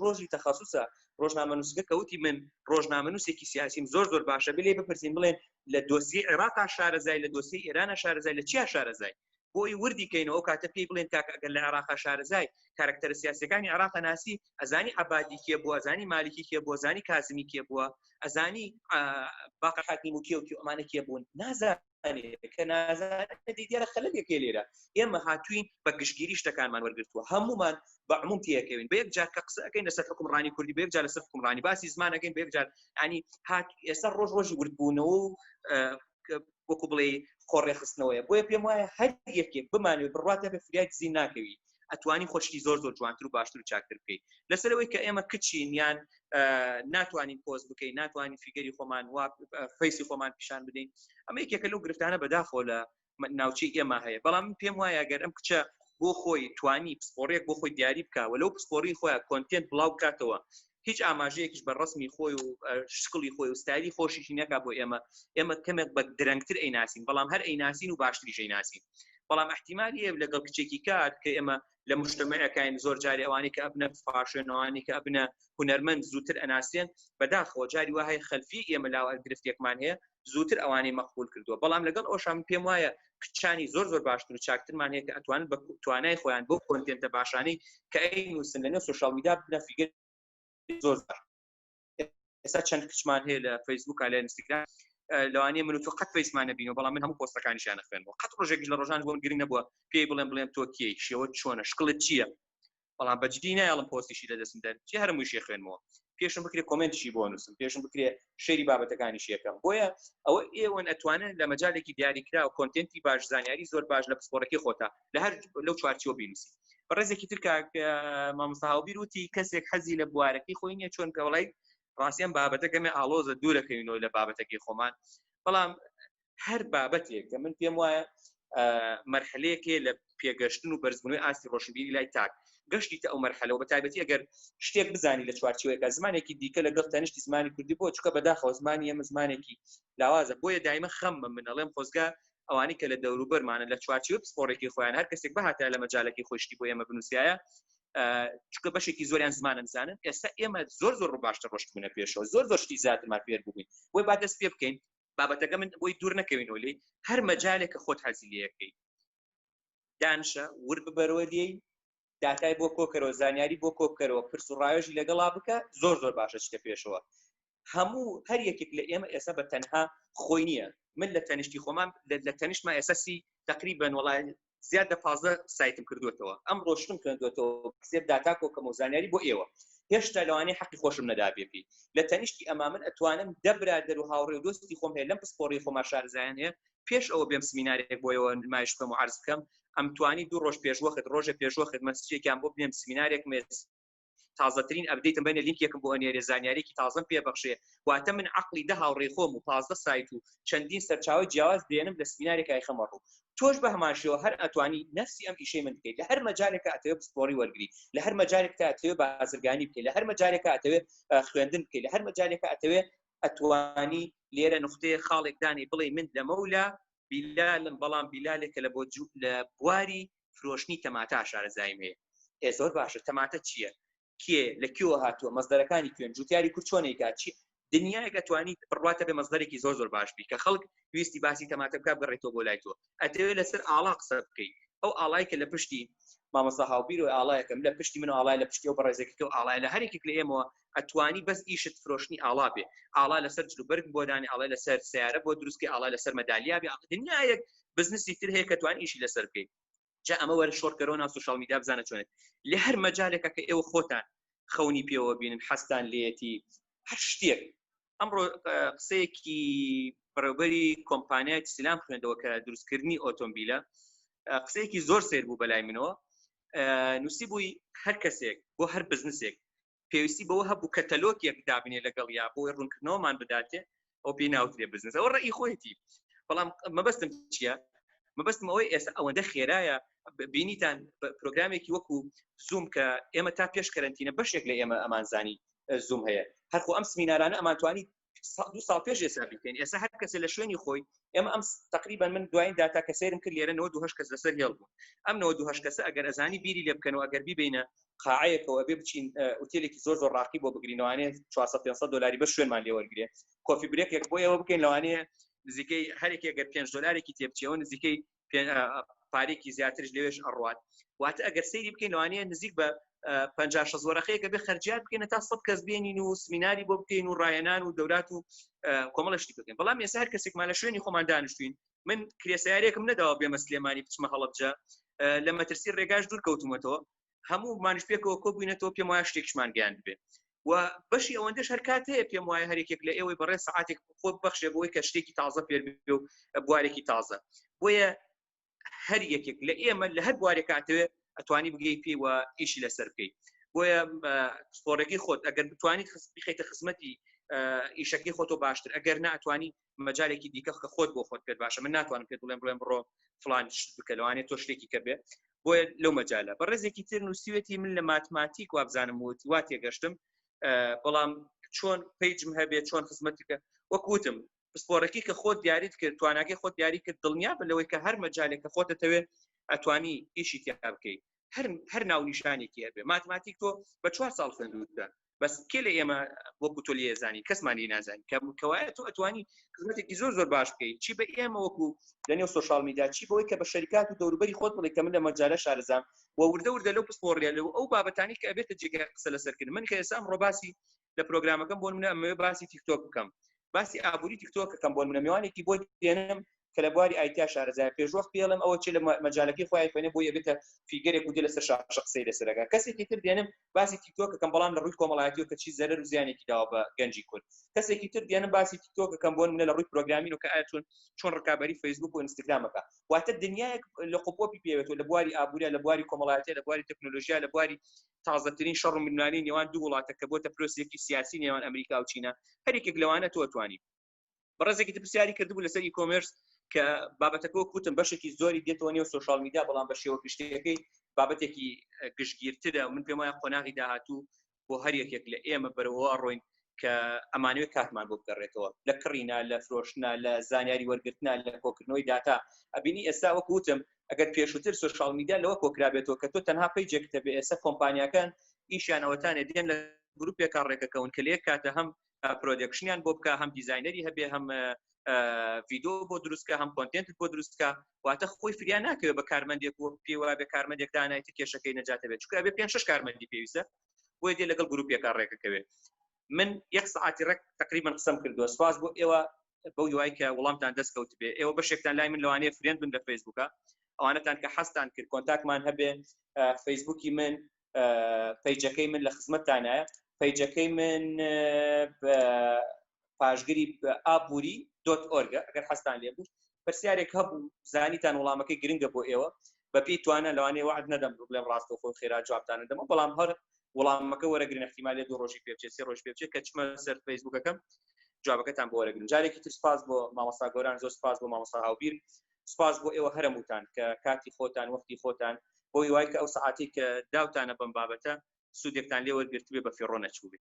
ڕۆژی تەخەسوسە ڕۆژنامە نووسەکە کەوتی من ڕۆژنامە نووسێکی سیاسیم زۆر باشە بلێ بپرسین بڵێن لە دۆسیە عێراقا شارەزای لە دۆسیە ئێرانە شارەزای لە چیا شارەزای بۆی وردی کەینەوە کاتە پێی بڵێن کاکە لە عێراقا شارەزای کارکتەرە سیاسەکانی عێراق ناسی ئەزانی عەبادی کێ بووە ئەزانی مالیکی کێ بووە ئەزانی کازمی کێ بووە ئەزانی باقر حاتمی و کێ و ئەمانە کێ بوون نازانێ کە نازانێت دیارە خەلەتێکێ لێرە ئێمە هاتووین بە گشتگیری شتەکانمان وەرگرتووە هەمومان بە عموم تێکەوین بە یەک جار کە قسە ئەەکەین لەسەر حکومڕانی کوردی بە یەک جار لەسەر حکومڕانی باسی زمانەکەین بە یەک جار ینی هات ئێستا ڕۆژی وردبوونەوە و وەکو بڵێ خۆڕێخستنەوەیە بۆیە پێم وایە هەر یەکێک بمانوێت بڕاتە بە فریای دزی ناکەوی ئەتوانی خۆشتی زۆر جوانتر و باشتر و چاکتر بکەیت لەسەرەوەی کە ئێمە کچین یان ناتوانین پۆست بکەین ناتوانین فیگەری خۆمان وا فەیسی خۆمان پیشان بدەین ئەمە یەکێکە لەو گرفتانە بەداخۆ لە ناوچەی ئێمە هەیە بەڵام پێم وایە ئەگەر ئەم کچە بۆ خۆی توانی پسپۆڕێک بۆ خۆی دیاری بکەوە لەو پسپۆڕی خۆیان کۆنتێنت بڵاو بکاتەوە هیچ ئاماژەیەکیش بە ڕسمی خۆی و شکڵی خۆی و ستایلی خۆشیشی نەکا بۆ ئێمە کەمێک بە درەنگتر ئەیناسین بەڵام هەر ئەیناسین و باشتریش ئەیناسین بەڵام احتیمالی لەگەڵ کچێکی کات کە ئێمە لە مجتەمەعەکەین زۆر جاری ئەوانەی کە ئەبنە فاشێنەوانی کە ئەبنە هونەرمەند زووتر ئەناسێن بەداخەوە جاری وایە خەلفی ئێمە لاوە گرفتێکمان هەیە زووتر ئەوانەی مەقبول کردووە بەڵام لەگەڵ ئەوشان پێم وایە کچانی زۆر باشتر و چاکترمان هەیە کە ئەتوانن بە توانای خۆیان بۆ کۆنتێنتە باشانەی کە ئەینووسن لەنێو سوشال میدیا بنە فیگەر زۆر ئێستا چەند کچمان هەیە لە فەیسبووک لە ئینستاگرام لەوانەیە من و تۆ قەت فەیسمانە بینەوە بەڵام من هەموو پۆستەکانیشیان نەخوێنەوە قەت ڕۆژێکیش لە ڕۆژان بۆم گرنگ نەبووە پێی بڵێم تۆ کێی شێوە چۆنە شکڵت چییە بەڵام بەجددی نایڵم پۆستیشی لەدەستم دەر چی هەرموویشی خوێنمەوە پێشم بکرێ کۆمنتشی بۆ نووسم پێشم بکرێ شێری بابەتەکانیش یەکەم بۆیە ئەوە ئێوەن ئەتوانن لە مەجالێکی دیاریکرا و کۆنتێنتی باش زانیاری زۆر باش لە پسپۆڕەکەی خۆتا لە هەر لەو چوارچۆ بینوسی بەڕێزێکی تر مامۆستا هاوبیر وتی کەسێک حەزی لە بوارەکەی خۆی نییە چۆن کە وڵای ڕاستیان بابەتەکەمێ ئالۆزە دوورەکەوینەوە لە بابەتەکەی خۆمان بەڵام هەر بابەتێک کە من پێم وایە مەرحلەیەکێ لە پێگەشتن و بەرزبوونەوەی ئاستی ڕۆشنبیری لای تاک گەشتی تا ئەو مەرحلەوە بە تایبەتی ئەگەر شتێک بزانی لە چوارچێوەیەکە زمانێکی دیکە لەگەڵ تەنیشتی زمانی کوردی بۆ چکە بەداخەوە زمانی ئێمە زمانێکی لاوازە بۆیە دایمە خەممە من ئەڵێم خۆزگا ئەوانەی کە لە دەوروبەرمانە لە چوارچێوە پسپۆڕێکی خۆیان هەر کەسێک بەهاتە لە مەجالێکی خۆشتی بۆ ئێمە بنووسایە چکە بەشێکی زۆریان زمانە نزانن ئێستا ئێمە زۆر باشتر ڕۆشتبوونە پێشەوە زۆر شتی زیاترمان پێر بووین بۆی با دەست پێ بکەین بابەتەکە من بۆی دوور نەکەوینەوە لێ هەر مەجالێکە خۆت حەزی لێەکەی دانشە ور ببەرەوە لێی داتای بۆ کۆکەرەوە زانیاری بۆ کۆبکەرەوە پرس و ڕایۆژی لەگەڵا بکە زۆر باشە چکە پێشەوە هەموو هەر یەکێک لە ئێمە ئێستا بە تەنها خۆی نییە من لە تەنیشتی خۆمان لە تەنیشتمە ئێساسی تقریبا وڵای زیاد لە 15 سایتم کردوێتەوە ئەم ڕۆشتم کردوێتەوە سێب داتا کۆکەم و زانیاری بۆ ئێوە هێشتا لەوانەیە حەقی خۆشم نەدابێتی لە تەنیشتی ئەما من ئەتوانم دەبرادەر و هاوڕێ و دۆستی خۆم هەیە لەم پسپۆڕی خۆما شارزایان هەیە پێش ئەوە بێم سمینارێک بۆیەوە نمایش بکەم و عەرز بکەم ئەم توانی 2 ڕۆژ پێشوەخت ڕۆژە پێشوەخت مەسجێکیان بۆ بنێم سمینارێک تازەترین ئەپدەیتم بینە لینکێکم بۆ ئەنێرێ زانیاریکی تازەم پێبەخشێ واتە من عەقڵی دە هاوڕێ خۆم و 15 سایت و چەندین سەرچاوی جیاواز دێنم لە سمینارێکای خەمەڕوو تۆش بە هەماشەوە هەر ئەتوانی نفسی ئەم ئیشەی من بکەیت لە هەر مەجالێکە ئەتەوێت پسپۆڕی وەرگری لە هەر مەجالێکە ئەتەوێت بازرگانی بکەیت لە هەر مەجالێکە ئەتەوێت خوێندن بکەیت لە هەر مەجالێکە ئەتەوێت ئەتوانی لێرە نقطەیە خاڵێکدانی بڵێ من لەمەولا بیلالم بەڵام بیلالێکە لە بواری فرۆشتنی تەماتە شارەزایم هەیە زۆر باشە تەماتە چییە کێ لە کێوە هاتووە مەزدەرەکانی کوێن جوتیاری کورد چۆنێکا چی دنیایەک ئەتوانی بڕواتە بێ مەزدەرێکی زۆر باش بی کە خەڵک ویستی باسی تەماتە بکات بڕێتەوە بۆ لای تۆ ئەتەوێت لەسەر ئاڵا قسە بکەیت ئەو ئاڵای کە لە پشتی مامۆستا هاوبیر و ئاڵایەکەم لە پشتی من و ئاڵای لە پشتی و بەڕێزێکەکە و ئاڵای لە هەرێکێک لە ئێمەوە ئەتوانی بەس ئیشت فرۆشتنی ئاڵا بێ ئاڵا لەسەر جلوبەرگ بۆ دانی ئاڵای لەسەر سیارە بۆ دروستکەی ئاڵای لەسەر مەدالیا بێ دنیایەک بزنسی تر هەیە کە توان ئیشی لەسەر بکەیت جا ئەمە وەرە شۆڕکەرەوە سوشال میدیا بزانە چۆنێت لە هەر مەجالێکە کە ئێوە خۆتان خەونی پێوە بینن حەستان لێتی هەر شتێک ئەمڕۆ قسەیەکی بەڕێوەبەری کۆمپانیای سلام خوێندەوە کە دروستکردنی ئۆتۆمبیلە قسەیەکی زۆر سیر بوو بەلای منەوە نووسی بووی هەر کەسێک بۆ هەر بزنسێک پێویستی بەوە هەبوو کەتەلۆگێک دابنێ لەگەڵ یا بۆی ڕوونکردنەوەمان بداتێ ئەو پێی ناوترێ بزنس ئەوە ڕێی خۆیەتی بەڵام مەبەستم چییە مەبەستم ئەوەی ئێستا ئەوەندە خێرایە بینیتان پرۆگرامێکی وەکو زوم کە ئێمە تا پێش کەرەنتینە بەشێک لە ئێمە ئەمانزانی زوم هەیە هەرخۆ ئەم سمینارانە ئەمانتوانی 2 ساڵ پێش ئێستا بکەین ئێستا هەر کەسێ لە شوێنی خۆی ئێمە ئەم تقریبا من دوایین داتا کە سێرم کرد لێرە 98 کەس لەسەر هێڵ بوون ئەم 98 کەسە ئەگەر ئەزانی بیری لێ بکەنەوە ئەگەر بیبینە قاعەیەکەوە بێ بچین ئوتێلێکی زۆر ڕاقی بۆ بگرینەوەوانێ 400-500 دلاری بە شوێنمان لێ وەرگێ کۆفی برێکێک بۆ ئێوە بکەین لەوانەیە نزیکەی هەرێکی ئەگەر 5 دلارێکی تێبچێەوە نزیکەی پارێکی زیاترش لێوێش ئەڕوات واتە ئەگەر سەیری بکەین لەوانەیە نزیک بە 50-60 وەرەقەیەکە بێ خەرجیات بکەینە تا 100 کەس بێنین و سمیناری بۆ بکەین و ڕایەنان و دەورات و کۆمەڵشتی بکەین بەڵام ئێستا هەر کەسێکمان لە شوێنی خۆمان دانیشتوین من کرێسایارێکم نەداوە بێمە سلێمانی بچمە هەڵەبجە لە مەترسی ڕێگاش دوور کەوتومەتەوە هەموو مانش پێکەوە کۆ بووینەتەوە پێم وایە شتێکشمان گیان بێ و بەشی ئەوەندەش هەر کات هەیە پێم وایە هەرێکێک لە ئێوەی بەڕێ سەعاتێک خۆ بەخشێ بۆی کە شتێکی تازە پێ بێ و بوارێکی تازە بۆیە هەر یەکێک لە ئێمە لە هەر بوارێک کاتەوێ ئەتوانی بگەی پێی و ئیشی لەسەر بکەی بۆیە سپۆڕێکی خۆت ئەگەر بتوانیت بخیتە خزمەتی ئیشەکەی خۆتۆ باشتر ئەگەر ناتوانی مەجالێکی دیکە کە خۆت بۆ خۆت پێت باشە من ناتوانم پێت بڵێم بڕۆ فلان شت بکە لەوانێت تۆ شتێکی کە بێ بۆیە لەو مەجالە بەڕێزێکی تر نووسیوەتی من لە ماتماتیک وابزانم وا تێگەشتم بەڵام چۆن پیجم هەبێت چۆن خزمەتیکە وەکوتم پسپۆڕێکی کە خۆت دیاریت کرد تواناکەی خۆت دیاری کرد دڵنیا بە لەوەی کە هەر مەجالێک کە خۆتە تەوێ ئەتوانی ئیشی تیا بکەیت هەر ناو نیشانێکی هەبێ ماتماتیک تۆ بە 4 ساڵ خوێندوتە بەس کێ لە ئێمە وەکو تۆ لێزانی کەسمانی نازانی کەوایە تۆ ئەتوانی خزمەتێکی زۆر باش بکەیت چی بە ئێمە وەکو لە نێو سوشال میدیا چی بەوەی کە بە شەریکات و دەوروبەری خۆت بڵێ کە من لە مەجالە شارەزام وردە لەو پسپۆڕیە لەو ئەو بابەتانی کە ئەبێتە جێگای قسە لەسەرکردن من کە ئێستا ئەمڕۆ باسی لە پرۆگرامەکەم بۆ منە ئەمەوێ باسی تیکتۆک بکەم باسی ئابووری تیکتۆکەکەم بۆ منە میوانێکی بۆ دێنم کە لە بواری ئایتیا شارەزای پێشوەخت پێڵم ئەوە چ لە مەجالەکەی خۆی فێنێ بۆ یەبێتە فیگەرێک و دێ لەسەر شەخصەی لەسەرەکە کەسێکی تر دێنم باسی تیکتۆکەکەم بەڵام لە ڕووی کۆمەڵایەتیەوە کە چی زەرەر و زیانێکی داوە بە گەنجی کورد کەسێکی تر دێنم باسی تیکتۆکەکەم بۆ منە لە ڕووی پرۆگرامین و کە ئایا چۆن ڕکابەری فەیسبوک و ئینستاگرامەکە واتە دنیایەک لە قوپۆپی پێوێتەوە لە بواری ئابووریا لە بواری کۆمەڵایەتیە لە بواری تەکنۆلۆژیا لە بواری تازەترین شەڕ و میلمانی نێوان دوو وڵاتە کە بۆتە پرۆسێکی سیاسی نێوان ئەمریکا و چینە هەرێکێک لەوانە تۆ ئەتوانی بەڕێزێکی پرسیاری کردبوو لەسەر ئی-کۆمێرس کە بابەتەکە کوتم بەشێکی زۆری دێتەوە نێو سوشال میدیا بەڵام بە شێوە گشتەکەی بابەتێکی گشتگیرترە من پێم وایە قۆناغی داهاتوو بۆ هەر یەکێک لە ئێمە بەرەوە ڕۆین کە ئەمانوێت کاتمان بۆ بگەڕێتەوە لە کڕینا لە فرۆشتنا لە زانیاری وەرگرتنا لە کۆکردنەوەی داتا ئەبینی ئێستا وەکوتم ئەگەر پێشووتر سوشال میدیا لەوە کۆکرابێتەوە کە تۆ تەنها پیجێکتە بێ ئێستا کۆمپانیاکان ئیشیانەوەتانێ دێن لە گروپێکا ڕێکەکەون کە لێک کاتە هەم پرۆدەکشنیان بۆ بکە هەم دیزاینەری هەبێ هەم ڤیدیۆ بۆ دروستکە هەم کۆنتێنت بۆ دروستکە واتە خۆی فریان ناکەوێت بە کارمەندێک و پێوە بە کارمەندێک دانایەتی کێشەکەی نەجاتە بێت چکە بێ 5-6 کارمەندی پێویستە بۆیە دێ لەگەڵ گروپێکا ڕێکەکەوێت من 1 ساعتی ڕێک تقریبا قسەم کردووە سپاس بۆ ئێوە بەو یوای کە وەڵامتان دەستکەوت بێ ئێوە بەشێکتان لای من لەوانەیە فرێند بن لە فەیسبووکە ئەوانەتان کە حەستان کرد کۆنتاکتمان هەبێ فەیسبووکی من پیجەکەی من لە خزمەتتانایە پیجەکەی من پاشگری aburi.org ئەگەر حەستان لێ بوو پرسیارێک هەبوو زانیتان وەڵامەکەی گرنگە بۆ ئێوە بەپێی توانە لەوانەیە وعد نەدەم بڵێم ڕاستەوخۆ خێرا جوابتانە دەمە بەڵام هەر وەڵامەکە وەرەگرن احتیمالێ 2 ڕۆژی پێ بچێت 3 ڕۆژ پێ بچێت کە چمە سەر فەیسبووکەکەم جوابەکەتان بۆ وەرەگرن جارێکی تر سپاس بۆ مامۆستا گۆران زۆر سپاس بۆ مامۆستا هاوبیر سپاس بۆ ئێوە هەرمووتان کە کاتی خۆتان وەختی خۆتان بۆ وای کە ئەو سەعاتی کە داوتانە بەم بابەتە سوودێکتان لێ وەرگرت بێ بە فێڕۆ نەچوو بێت